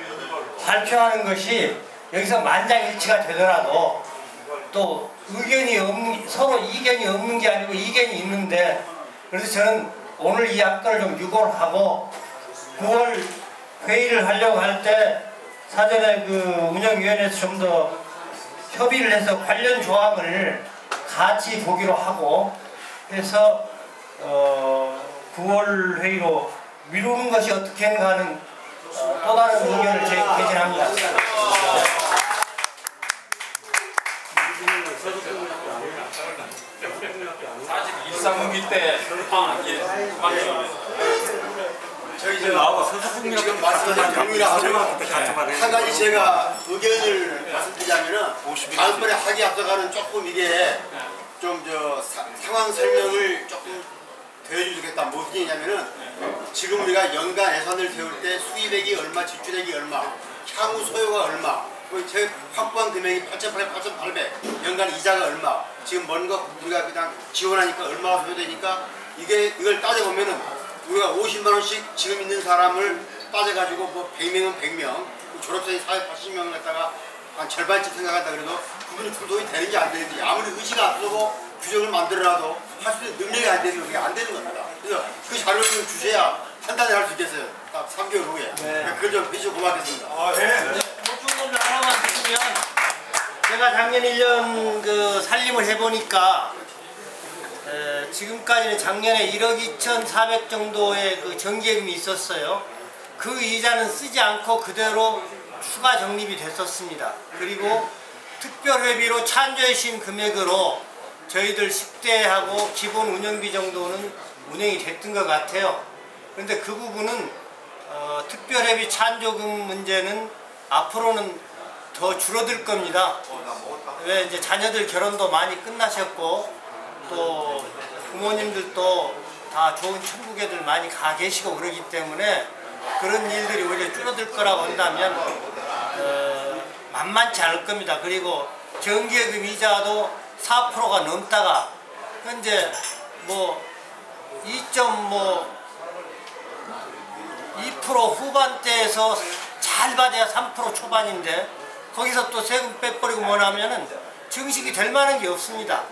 발표하는 것이 여기서 만장일치가 되더라도 또 의견이 없는, 서로 이견이 없는 게 아니고 이견이 있는데, 그래서 저는 오늘 이 안건을 좀 유골하고 9월 회의를 하려고 할 때 사전에 그 운영위원회에서 좀 더 협의를 해서 관련 조항을 같이 보기로 하고 해서 9월 회의로 미루는 것이 어떻게인가 하는 또 다른 의견을 개진합니다. 사실 일사분기 때 저희 지금 지금 말씀하신 경위라고 한 가지 제가 의견을 말씀드리자면은 다음번에 하기 앞서가는 조금 이게 좀 상황 설명을 조금 더해주겠다. 무슨 얘기냐면은 지금 우리가 연간 예산을 세울 때 수입액이 얼마, 지출액이 얼마, 향후 소요가 얼마, 제 확보한 금액이 8,800, 연간 이자가 얼마, 지금 뭔가 우리가 그냥 지원하니까 얼마가 소요되니까 이걸 따져보면은 우리가 50만 원씩 지금 있는 사람을 따져가지고 뭐 100명은 100명, 졸업생이 480명 갖다가 한 절반쯤 생각한다 그래도 그분이 구독이 되는지 안 되는지 아무리 의지가 앞서고 규정을 만들어놔도 할 수 있는 능력이 안 되는 게 안 되는 겁니다. 그래서 그 자료를 좀 주셔야 판단을 할 수 있겠어요. 딱 3개월 후에. 네. 그걸 좀 해주셔서 고맙겠습니다. 보충 하나만 드리면 제가 작년 1년 그 살림을 해보니까 지금까지는 작년에 1억 2,400 정도의 그 정기예금이 있었어요. 그 이자는 쓰지 않고 그대로 추가 적립이 됐었습니다. 그리고 특별회비로 찬조해 주신 금액으로 저희들 10대하고 기본 운영비 정도는 운영이 됐던 것 같아요. 그런데 그 부분은 특별회비 찬조금 문제는 앞으로는 더 줄어들 겁니다. 왜 이제 자녀들 결혼도 많이 끝나셨고 또 부모님들도 다 좋은 천국애들 많이 가 계시고 그러기 때문에 그런 일들이 오히려 줄어들 거라고 한다면 만만치 않을 겁니다. 그리고 정기예금 이자도 4%가 넘다가 현재 뭐 2.2% 후반대에서 잘 받아야 3% 초반인데 거기서 또 세금 빼버리고 뭐냐면은 증식이 될 만한 게 없습니다.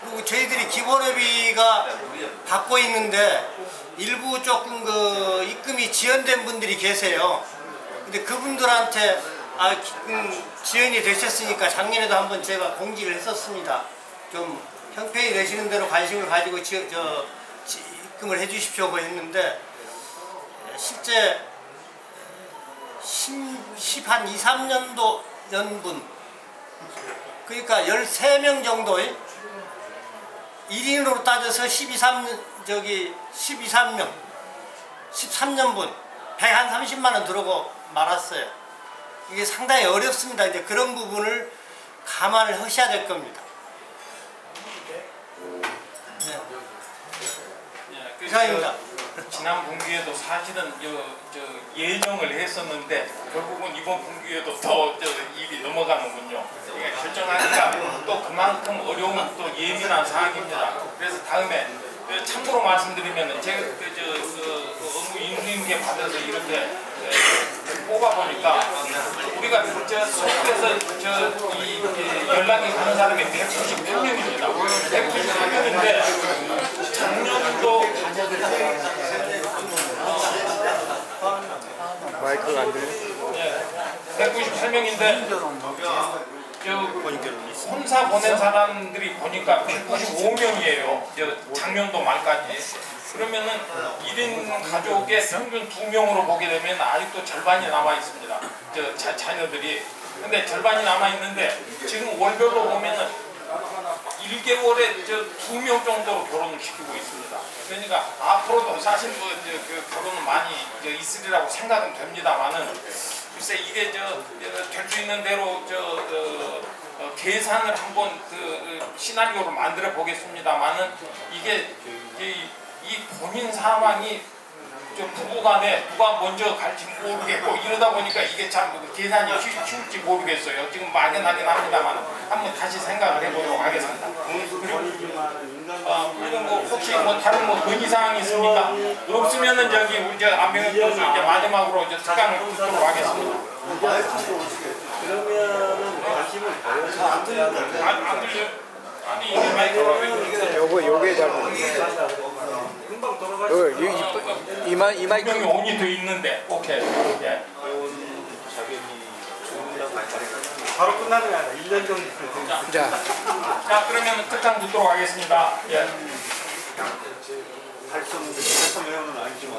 그리고 저희들이 기본회비가 받고 있는데 일부 조금 그 입금이 지연된 분들이 계세요. 근데 그분들한테 지연이 되셨으니까 작년에도 한번 제가 공지를 했었습니다. 좀 형편이 되시는 대로 관심을 가지고 입금을 해주십시오 했는데 실제 10한 2, 3년도 연분 그러니까 13명 정도의 1인으로 따져서 13년분 130만 원 들어오고 말았어요. 이게 상당히 어렵습니다. 이제 그런 부분을 감안을 하셔야 될 겁니다. 네. 이상입니다. 지난 분기에도 사실은 예정을 했었는데 결국은 이번 분기에도 더 일이 넘어가는군요. 결정하기가 또 그만큼 어려운 또 예민한 상황입니다. 그래서 다음에 참고로 말씀드리면 제가 업무 인수인계 받아서 이렇게 뽑아보니까 우리가 서울에서 연락이 가는 사람이 198명입니다. 198명인데 작년도 마이크가 안 들려? 198명인데 혼사 보낸 사람들이 보니까 195명이에요. 작년도 말까지. 그러면은 1인 가족의 평균 2명으로 보게 되면 아직도 절반이 남아 있습니다. 자녀들이. 근데 절반이 남아 있는데 지금 월별로 보면은 1개월에 2명 정도로 결혼을 시키고 있습니다. 그러니까 앞으로도 사실 결혼은 많이 있으리라고 생각은 됩니다만은 글쎄 이게 될 수 있는 대로 계산을 한번 시나리오를 만들어 보겠습니다만은 이게 이 본인 상황이 부부간에 누가 먼저 갈지 모르겠고 이러다 보니까 이게 참 계산이 쉬울지 모르겠어요. 지금 막연하긴 합니다만 한번 다시 생각을 해보도록 하겠습니다. 그리고 말고 뭐 혹시 뭐 다른 뭐 건의 사항이 있습니까? 없으면은 저기 우리 저 안병현 교수 이제 마지막으로 이제 특강을 듣도록 하겠습니다. 그러면은 관심을 안 들려. 아니 이게 마이크로 요게 잘 금방 돌아가시고 이 마이크 분명히 온이 돼 있는데 오케이. 예. 바로 끝나는 게 아니라 1년 정도. 자 그러면 특강 듣도록 하겠습니다. 예. 달성 외우는 아니지만.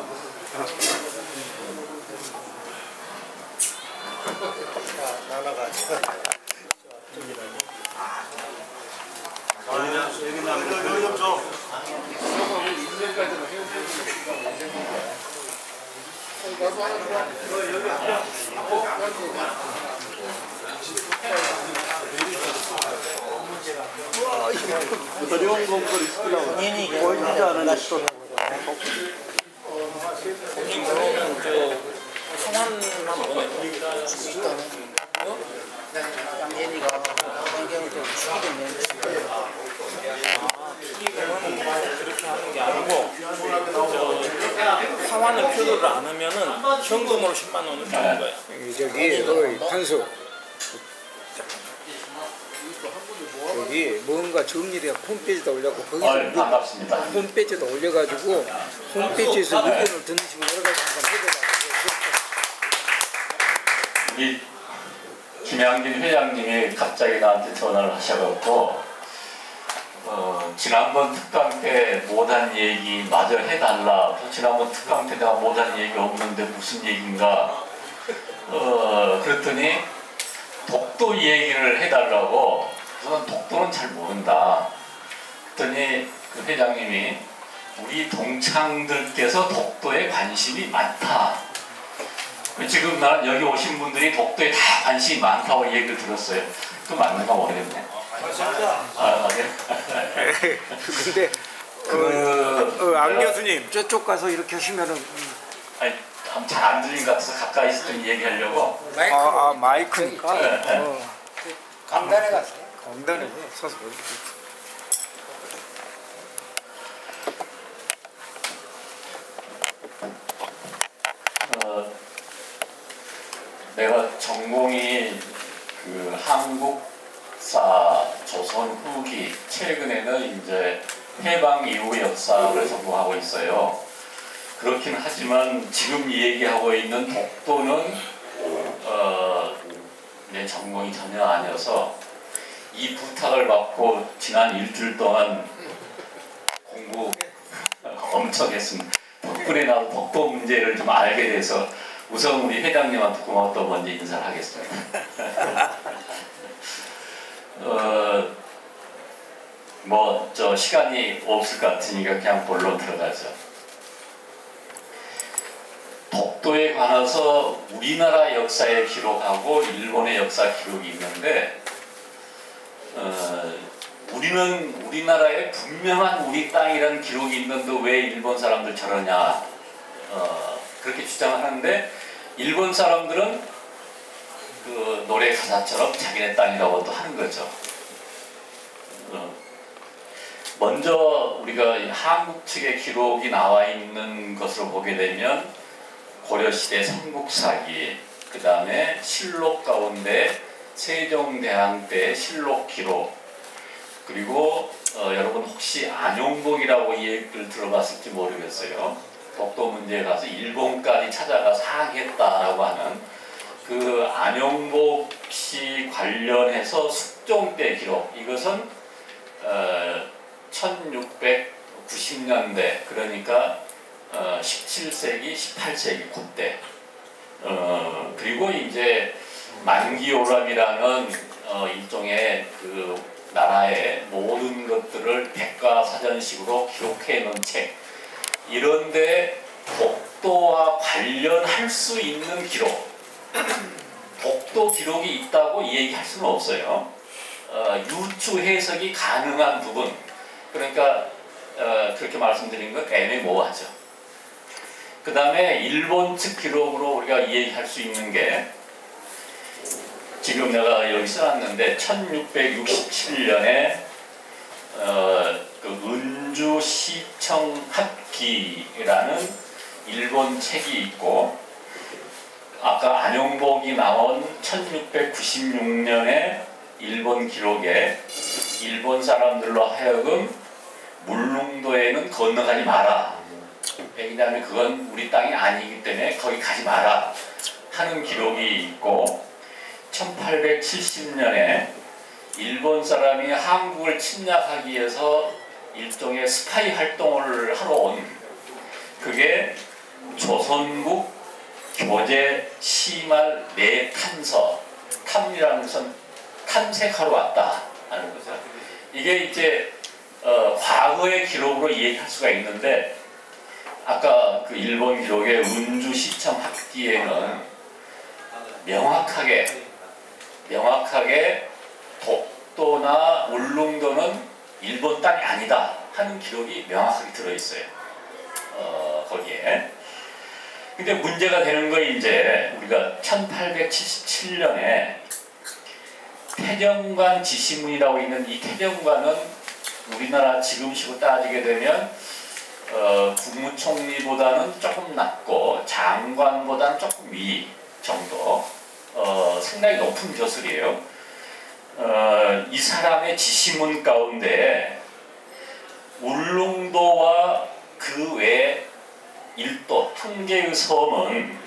어려운 공부를 시키려고 보이지 않은 또 양재니가 환경을 좀 죽이겠네. 그렇게 하는 게 아니고 하완을 표도를 안 하면은 현금으로 10만 원을 주는 거야. 저기 판수 여기 뭔가 정리를 홈페이지에다 올렸고 거기서 반갑습니다. 홈페이지에다 올려가지고 홈페이지에서 의견을 듣는 식으로 여러 가지 한번 해보자고. 우리 김양진 회장님이 갑자기 나한테 전화를 하셔갖고 지난번 특강 때 못한 얘기 마저 해달라. 지난번 특강 때 내가 못한 얘기 없는데 무슨 얘기인가. 그랬더니 독도 얘기를 해달라고. 저는 독도는 잘 모른다. 그랬더니 그 회장님이 우리 동창들께서 독도에 관심이 많다. 지금 난 여기 오신 분들이 독도에 다 관심이 많다고 얘기를 들었어요. 그 맞는가 모르겠네. 근데 안 교수님 저쪽 가서 이렇게 하시면은 아니 잘 안 들린 것 같아서 가까이 있어 좀 얘기하려고. 마이크니까 강단에 갔어요. 강단에 서서 내가 전공이 그 한국사 조선 후기, 최근에는 이제 해방 이후 역사를 전공하고 있어요. 그렇긴 하지만 지금 얘기하고 있는 독도는 내 전공이 전혀 아니어서 이 부탁을 받고 지난 일주일 동안 공부 엄청 했습니다. 덕분에 나도 독도 문제를 좀 알게 돼서 우선 우리 회장님한테 고맙다고 먼저 인사를 하겠습니다. 뭐 저 시간이 없을 것 같으니까 그냥 본론 들어가죠. 독도에 관해서 우리나라 역사의 기록하고 일본의 역사 기록이 있는데 우리나라에 분명한 우리 땅이라는 기록이 있는데 왜 일본 사람들 저러냐 그렇게 주장하는데 일본 사람들은 그 노래 가사처럼 자기네 땅이라고 또 하는 거죠. 먼저 우리가 한국 측의 기록이 나와 있는 것으로 보게 되면 고려시대 삼국사기, 그 다음에 실록 가운데 세종대왕 때 실록 기록, 그리고 여러분 혹시 안용복이라고 이 얘기를 들어봤을지 모르겠어요. 독도 문제에 가서 일본까지 찾아가서 항했다라고 하는 그 안용복 씨 관련해서 숙종 때 기록, 이것은 1690년대, 그러니까 17세기, 18세기 그때. 그리고 이제 만기오람이라는 일종의 그 나라의 모든 것들을 백과사전식으로 기록해 놓은 책, 이런데 독도와 관련할 수 있는 기록, 독도 기록이 있다고 얘기할 수는 없어요. 유추 해석이 가능한 부분, 그러니까 그렇게 말씀드린 건 애매모호하죠. 그 다음에 일본 측 기록으로 우리가 얘기할 수 있는 게 지금 내가 여기 써놨는데 1667년에 그 은주 운조시청합기라는 일본 책이 있고, 아까 안용복이 나온 1696년에 일본 기록에 일본 사람들로 하여금 물릉도에는 건너가지 마라. 왜냐하면 그건 우리 땅이 아니기 때문에 거기 가지 마라 하는 기록이 있고, 1870년에 일본 사람이 한국을 침략하기 위해서 일종의 스파이 활동을 하러 온, 그게 조선국 교제 시말 내탐서, 탐이라는 것은 탐색하러 왔다 하는 거죠. 이게 이제 과거의 기록으로 이해할 수가 있는데, 아까 그 일본 기록의 운주시청 합기에는 명확하게 독도나 울릉도는 일본 땅이 아니다 하는 기록이 명확하게 들어있어요. 거기에. 근데 문제가 되는 거, 이제 우리가 1877년에 태정관 지시문이라고 있는 이 태정관은 우리나라 지금식으로 따지게 되면 국무총리보다는 조금 낮고 장관보다는 조금 위 정도, 상당히 높은 벼슬이에요. 이 사람의 지시문 가운데 울릉도와 그 외 일도 통계의 섬은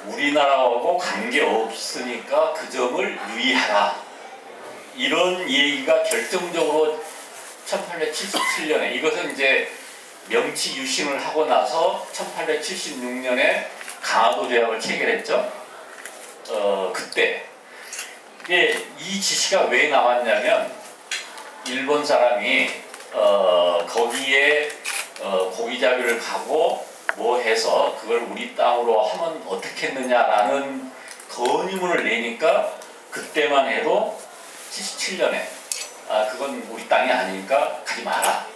우리나라하고 관계없으니까 그 점을 유의하라, 이런 얘기가 결정적으로 1877년에, 이것은 이제 명치 유신을 하고 나서 1876년에 강화도 조약을 체결했죠. 그때 이 지시가 왜 나왔냐면, 일본 사람이 거기에 고기잡이를 가고 뭐 해서 그걸 우리 땅으로 하면 어떻겠느냐라는 건의문을 내니까, 그때만 해도 77년에 그건 우리 땅이 아니니까 가지 마라.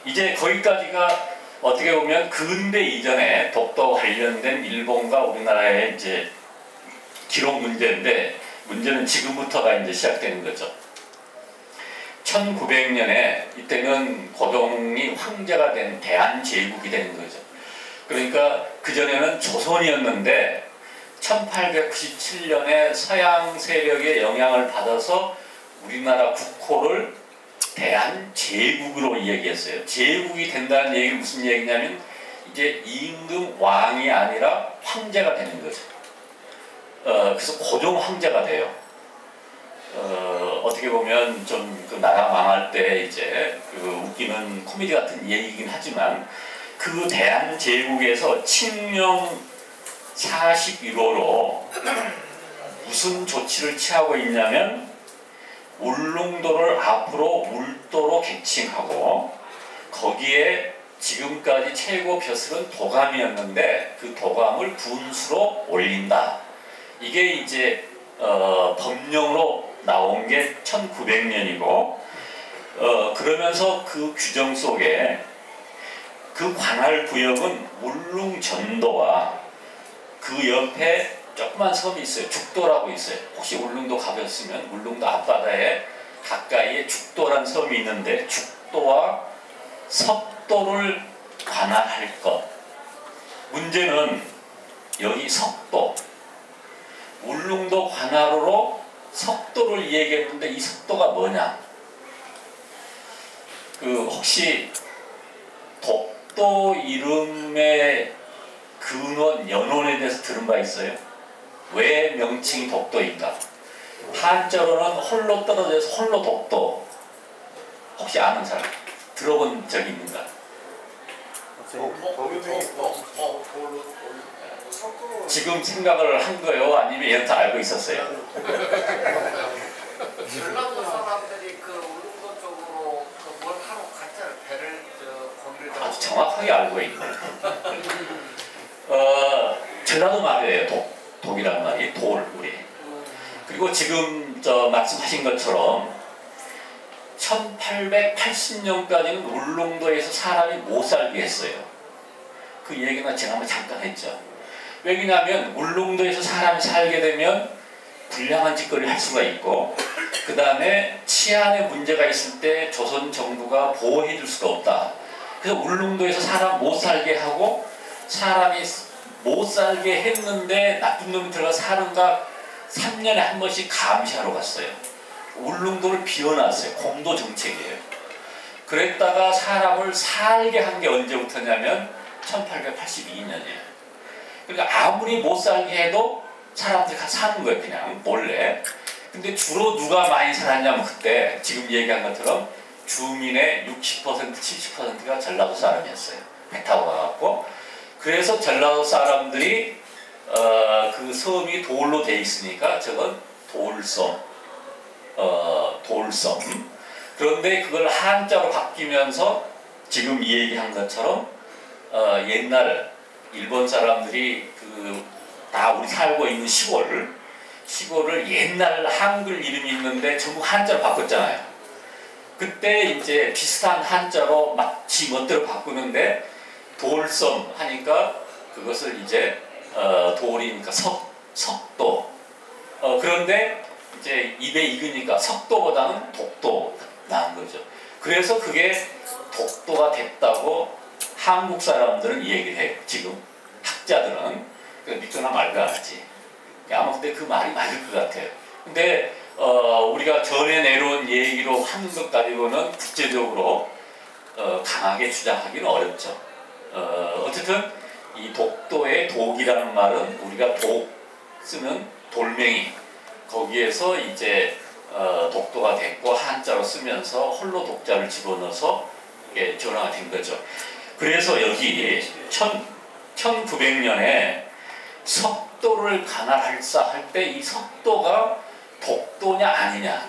이제 거기까지가 어떻게 보면 근대 이전에 독도 관련된 일본과 우리나라의 이제 기록 문제인데, 문제는 지금부터가 이제 시작되는 거죠. 1900년에 이때는 고종이 황제가 된 대한제국이 되는 거죠. 그러니까 그전에는 조선이었는데 1897년에 서양 세력의 영향을 받아서 우리나라 국호를 대한제국으로 이야기했어요. 제국이 된다는 얘기는 무슨 얘기냐면 이제 임금 왕이 아니라 황제가 되는 거죠. 그래서 고종 황제가 돼요. 어떻게 보면 좀 그 나라 망할 때 이제 그 웃기는 코미디 같은 얘기이긴 하지만, 그 대한제국에서 칙령 41호로 무슨 조치를 취하고 있냐면, 울릉도를 앞으로 울도로 개칭하고 거기에 지금까지 최고 벼슬은 도감이었는데 그 도감을 분수로 올린다. 이게 이제 법령으로 나온 게 1900년이고, 그러면서 그 규정 속에 그 관할 구역은 울릉전도와 그 옆에 조그만 섬이 있어요. 죽도라고 있어요. 혹시 울릉도 가보셨으면 울릉도 앞바다에 가까이에 죽도란 섬이 있는데, 죽도와 석도를 관할할 것. 문제는 여기 석도, 울릉도 관할으로 석도를 얘기했는데 이 석도가 뭐냐? 그 혹시 독도 이름의 근원, 연원에 대해서 들은 바 있어요? 왜 명칭이 독도인가? 한자로는 홀로 떨어져서 홀로 독도. 혹시 아는 사람? 들어본 적이 있는가? 지금 생각을 한 거예요? 아니면 얘부터 알고 있었어요? 전라도 사람들이 그 울릉도 쪽으로 뭘 하러 갔잖아요. 배를 거기를 아주 정확하게 알고 있네. 전라도 말이에요. 독이란 말이 돌, 우리. 그리고 지금 말씀하신 것처럼 1880년까지는 울릉도에서 사람이 못 살게 했어요. 그 얘기는 지난번에 잠깐 했죠. 왜냐하면 울릉도에서 사람이 살게 되면 불량한 짓거리를 할 수가 있고, 그 다음에 치안에 문제가 있을 때 조선 정부가 보호해 줄 수가 없다. 그래서 울릉도에서 사람 못 살게 하고, 사람이 못 살게 했는데 나쁜 놈이 들어가 사는가 3년에 한 번씩 감시하러 갔어요. 울릉도를 비워놨어요. 공도 정책이에요. 그랬다가 사람을 살게 한 게 언제부터냐면 1882년이에요. 그러니까 아무리 못 살게 해도 사람들이 사는 거예요. 그냥 몰래. 근데 주로 누가 많이 살았냐면 그때 지금 얘기한 것처럼 주민의 60% 70%가 전라도 사람이었어요. 배 타고 가갖고. 그래서 전라도 사람들이 그 섬이 돌로 돼 있으니까 저건 돌섬. 돌섬. 그런데 그걸 한자로 바뀌면서 지금 이 얘기한 것처럼 옛날 일본 사람들이 다 우리 살고 있는 시골을 옛날 한글 이름이 있는데 전부 한자로 바꿨잖아요. 그때 이제 비슷한 한자로 막 지 멋대로 바꾸는데 돌섬 하니까 그것을 이제 돌이니까 석도. 그런데 이제 입에 익으니까 석도보다는 독도 나온 거죠. 그래서 그게 독도가 됐다고 한국 사람들은 얘기를 해요. 지금 학자들은. 믿거나 말까 하지. 아마 근데 그 말이 맞을 것 같아요. 근데 우리가 전에 내려온 얘기로 하는 것 가지고는 국제적으로 강하게 주장하기는 어렵죠. 어쨌든 이 독도의 독이라는 말은 우리가 독 쓰는 돌멩이 거기에서 이제 독도가 됐고 한자로 쓰면서 홀로 독자를 집어넣어서 이게 전화가 된 거죠. 그래서 여기 1900년에 석도를 관할할사 할 때 이 석도가 독도냐 아니냐.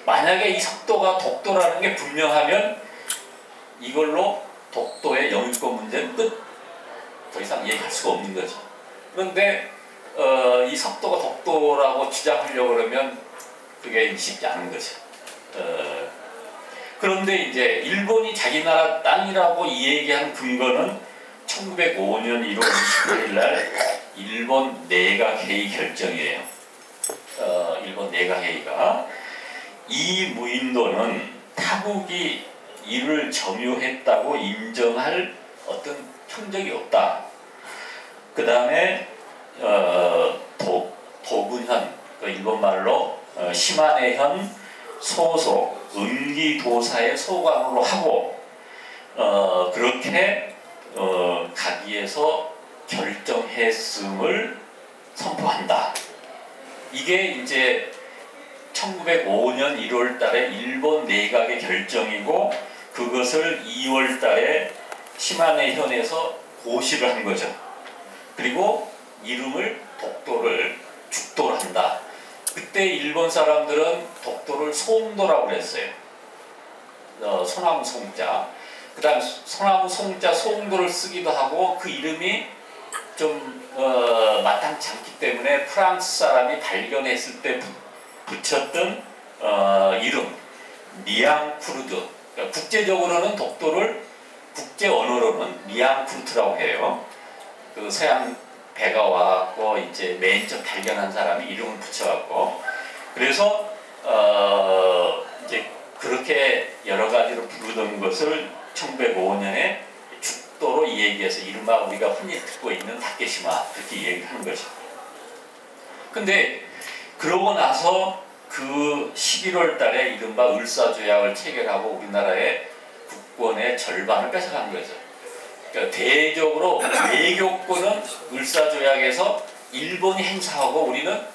만약에 이 석도가 독도라는 게 분명하면 이걸로 독도의 영유권 문제는 끝. 더 이상 얘기할 수가 없는 거죠. 그런데 이 석도가 독도라고 주장하려고 그러면 그게 쉽지 않은 거죠. 그런데 이제 일본이 자기 나라 땅이라고 얘기한 근거는 1905년 1월 28일 날 일본 내각회의 결정이에요. 일본 내각회의가 이 무인도는 타국이 이를 점유했다고 인정할 어떤 흔적이 없다. 그 다음에 도군현, 일본말로 시마네현 소속 은기도사의 소관으로 하고 그렇게 가기에서 결정했음을 선포한다. 이게 이제 1905년 1월 달에 일본 내각의 결정이고 그것을 2월 달에 시마네현에서 고시를 한 거죠. 그리고 이름을 독도를 죽도로 한다. 그때 일본 사람들은 독도를 소음도라고 그랬어요. 소나무 송자. 그 다음 소나무 송자 소음도를 쓰기도 하고 그 이름이 좀 마땅치 않기 때문에 프랑스 사람이 발견했을 때 붙였던 이름 미앙쿠르드. 그러니까 국제적으로는 독도를 국제 언어로는 미앙쿠르트라고 해요. 그 서양 배가 와갖고 이제 맨 처음 발견한 사람이 이름을 붙여갖고 그래서 이제 그렇게 여러 가지로 부르던 것을 1905년에 죽도로 얘기해서 이른바 우리가 흔히 듣고 있는 다케시마 그렇게 얘기하는 거죠. 근데 그러고 나서 그 11월 달에 이른바 을사조약을 체결하고 우리나라의 국권의 절반을 뺏어간 거죠. 그러니까 대외적으로 외교권은 을사조약에서 일본이 행사하고 우리는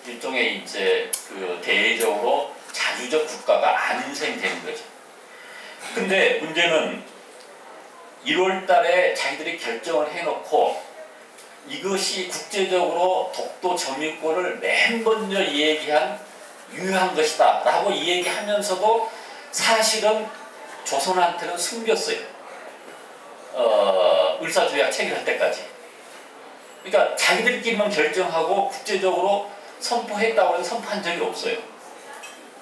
일종의 이제 그 대외적으로 자주적 국가가 아닌 셈이 되는 거죠. 근데 문제는 1월 달에 자기들이 결정을 해놓고 이것이 국제적으로 독도 점유권을 맨 먼저 얘기한 유효한 것이다 라고 얘기하면서도 사실은 조선한테는 숨겼어요. 을사조약 체결할 때까지. 그러니까 자기들끼리만 결정하고 국제적으로 선포했다고 해서 선포한 적이 없어요.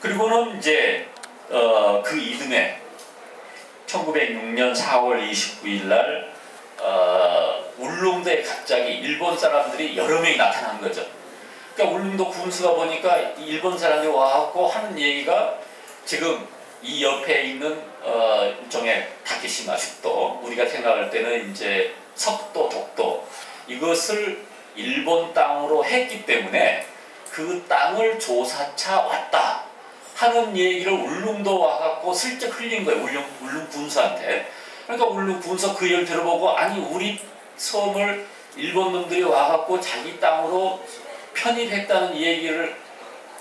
그리고는 이제 그 이듬해 1906년 4월 29일 날 울릉도에 갑자기 일본 사람들이 여러 명이 나타난 거죠. 그러니까 울릉도 군수가 보니까 일본 사람들이 와갖고 하는 얘기가 지금 이 옆에 있는 일종의 다케시마 죽도, 우리가 생각할 때는 이제 석도, 독도, 이것을 일본 땅으로 했기 때문에 그 땅을 조사차 왔다 하는 얘기를 울릉도 와갖고 슬쩍 흘린 거예요. 울릉 군수한테. 그러니까 울릉 군수 그 얘기를 들어보고, 아니 우리 섬을 일본 놈들이 와갖고 자기 땅으로 편입했다는 얘기를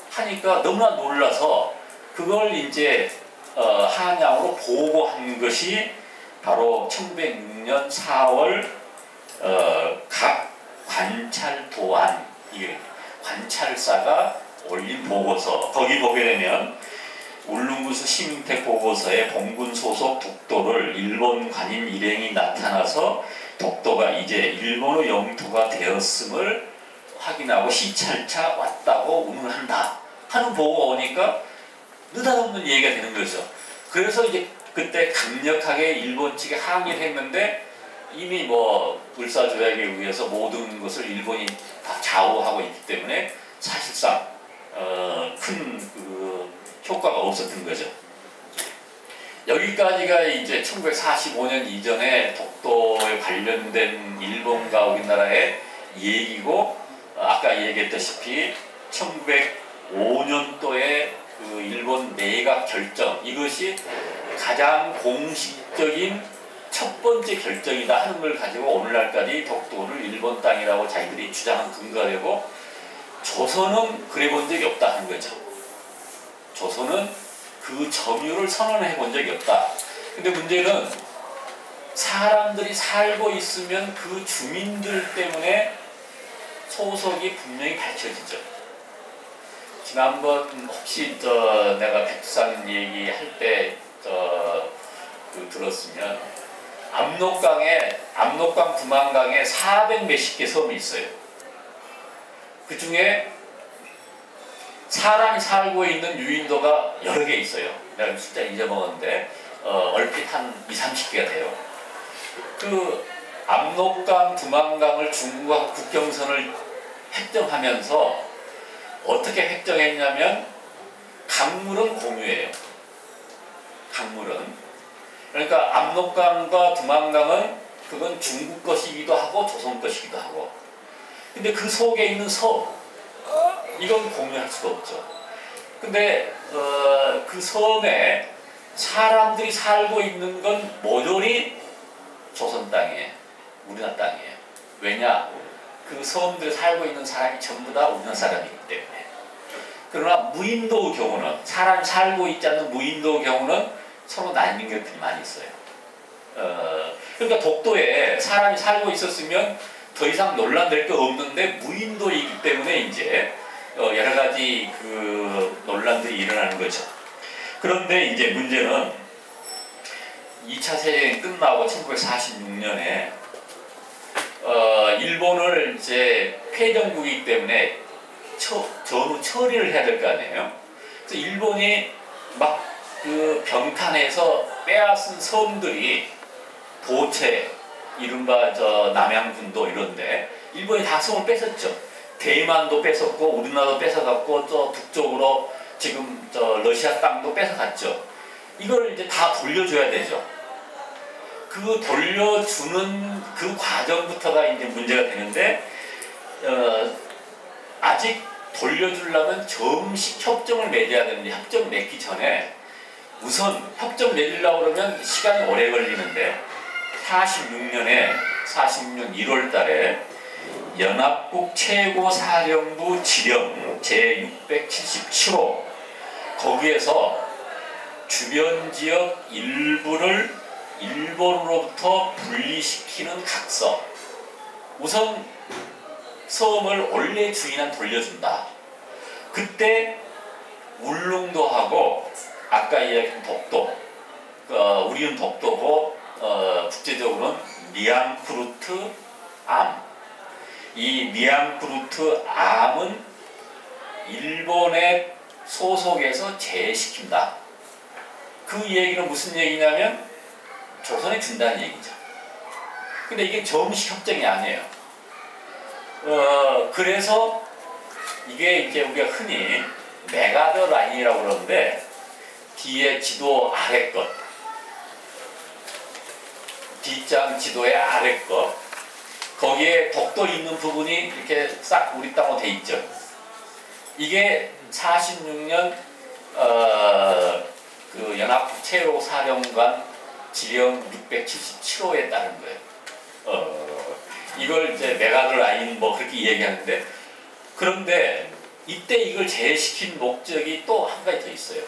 하니까 너무나 놀라서 그걸 이제 한양으로 보고한 것이 바로 1906년 4월 각 관찰도안, 이게 관찰사가 올린 보고서, 거기 보게 되면 울릉군수 시민택 보고서에 봉군 소속 독도를 일본 관인 일행이 나타나서 독도가 이제 일본의 영토가 되었음을 확인하고 시찰차 왔다고 운운한다 하는 보고가 오니까 느닷없는 얘기가 되는 거죠. 그래서 이제 그때 강력하게 일본 측에 항의를 했는데, 이미 뭐 불사조약에 의해서 모든 것을 일본이 다 좌우하고 있기 때문에 사실상 큰 효과가 없었던 거죠. 여기까지가 이제 1945년 이전에 독도에 관련된 일본과 우리나라의 얘기고, 아까 얘기했다시피 1905년도에 그 일본 내각 결정, 이것이 가장 공식적인 첫 번째 결정이다 하는 걸 가지고 오늘날까지 독도를 일본 땅이라고 자기들이 주장한 근거가 되고, 조선은 그래 본 적이 없다 하는 거죠. 조선은 그 점유를 선언해 본 적이 없다. 근데 문제는 사람들이 살고 있으면 그 주민들 때문에 소속이 분명히 밝혀지죠. 지난번 혹시 내가 백두산 얘기할 때 들었으면 압록강 두만강에 400 몇십 개 섬이 있어요. 그 중에 사람이 살고 있는 유인도가 여러 개 있어요. 내가 숫자 잊어먹었는데 얼핏 한 20-30개가 돼요. 그 압록강 두만강을 중국하고 국경선을 획정하면서 어떻게 획정했냐면, 강물은 공유예요. 강물은. 그러니까 압록강과 두만강은 그건 중국 것이기도 하고 조선 것이기도 하고, 근데 그 속에 있는 섬, 이건 공유할 수가 없죠. 근데 그 섬에 사람들이 살고 있는 건 모조리 조선 땅이에요. 우리나라 땅이에요. 왜냐? 그 섬들에 살고 있는 사람이 전부 다 우리나라 사람이기 때문에. 그러나 무인도의 경우는, 사람이 살고 있지 않는 무인도의 경우는 서로 나뉜 것들이 많이 있어요. 그러니까 독도에 사람이 살고 있었으면 더 이상 논란될 게 없는데, 무인도이기 때문에 이제 여러 가지 그 논란들이 일어나는 거죠. 그런데 이제 문제는 2차 세계대전이 끝나고 1946년에 일본을 이제 패전국이기 때문에 전후 처리를 해야 될 거 아니에요. 그래서 일본이 막 그 병탄에서 빼앗은 섬들이 도체, 이른바 남양군도 이런데 일본이 다 섬을 뺏었죠. 대만도 뺏었고 우리나라도 뺏어갔고 저 북쪽으로 지금 러시아 땅도 뺏어갔죠. 이걸 이제 다 돌려줘야 되죠. 그 돌려주는 그 과정부터가 이제 문제가 되는데, 아직 돌려주려면 정식 협정을 맺어야 되는데, 협정 맺기 전에 우선 협정 맺으려고 그러면 시간이 오래 걸리는데, 46년 1월 달에 연합국 최고사령부 지령 제677호, 거기에서 주변 지역 일부를 일본으로부터 분리시키는 각서, 우선 섬을 원래 주인한테 돌려준다. 그때 울릉도하고 아까 이야기한 독도, 우리는 독도고 국제적으로는 미앙쿠르트 암, 이 미앙쿠르트 암은 일본의 소속에서 제외시킨다. 그 얘기는 무슨 얘기냐면 조선에 준다는 얘기죠. 근데 이게 정식 협정이 아니에요. 그래서 이게 이제 우리가 흔히 메가더 라인이라고 그러는데 뒤에 지도 아래 것, 뒷장 지도의 아래 것, 거기에 독도 있는 부분이 이렇게 싹 우리 땅으로 돼 있죠. 이게 46년 그 연합체로 사령관 지령 677호에 따른 거예요. 이걸 이제 메가더 라인 뭐 그렇게 얘기하는데, 그런데 이때 이걸 제시킨 목적이 또 한 가지 더 있어요.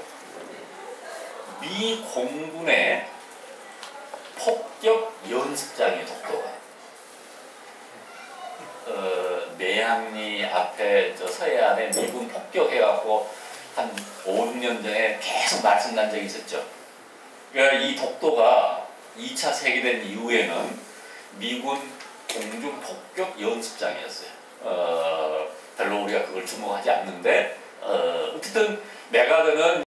미 공군의 폭격 연습장이에요, 독도가. 내항리 앞에 저 서해안에 미군 폭격해갖고 한 5, 6년 전에 계속 말씀난 적이 있었죠. 그러니까 이 독도가 2차 세계대전 이후에는 미군 공중 폭격 연습장이었어요. 별로 우리가 그걸 주목하지 않는데 어쨌든 메가더는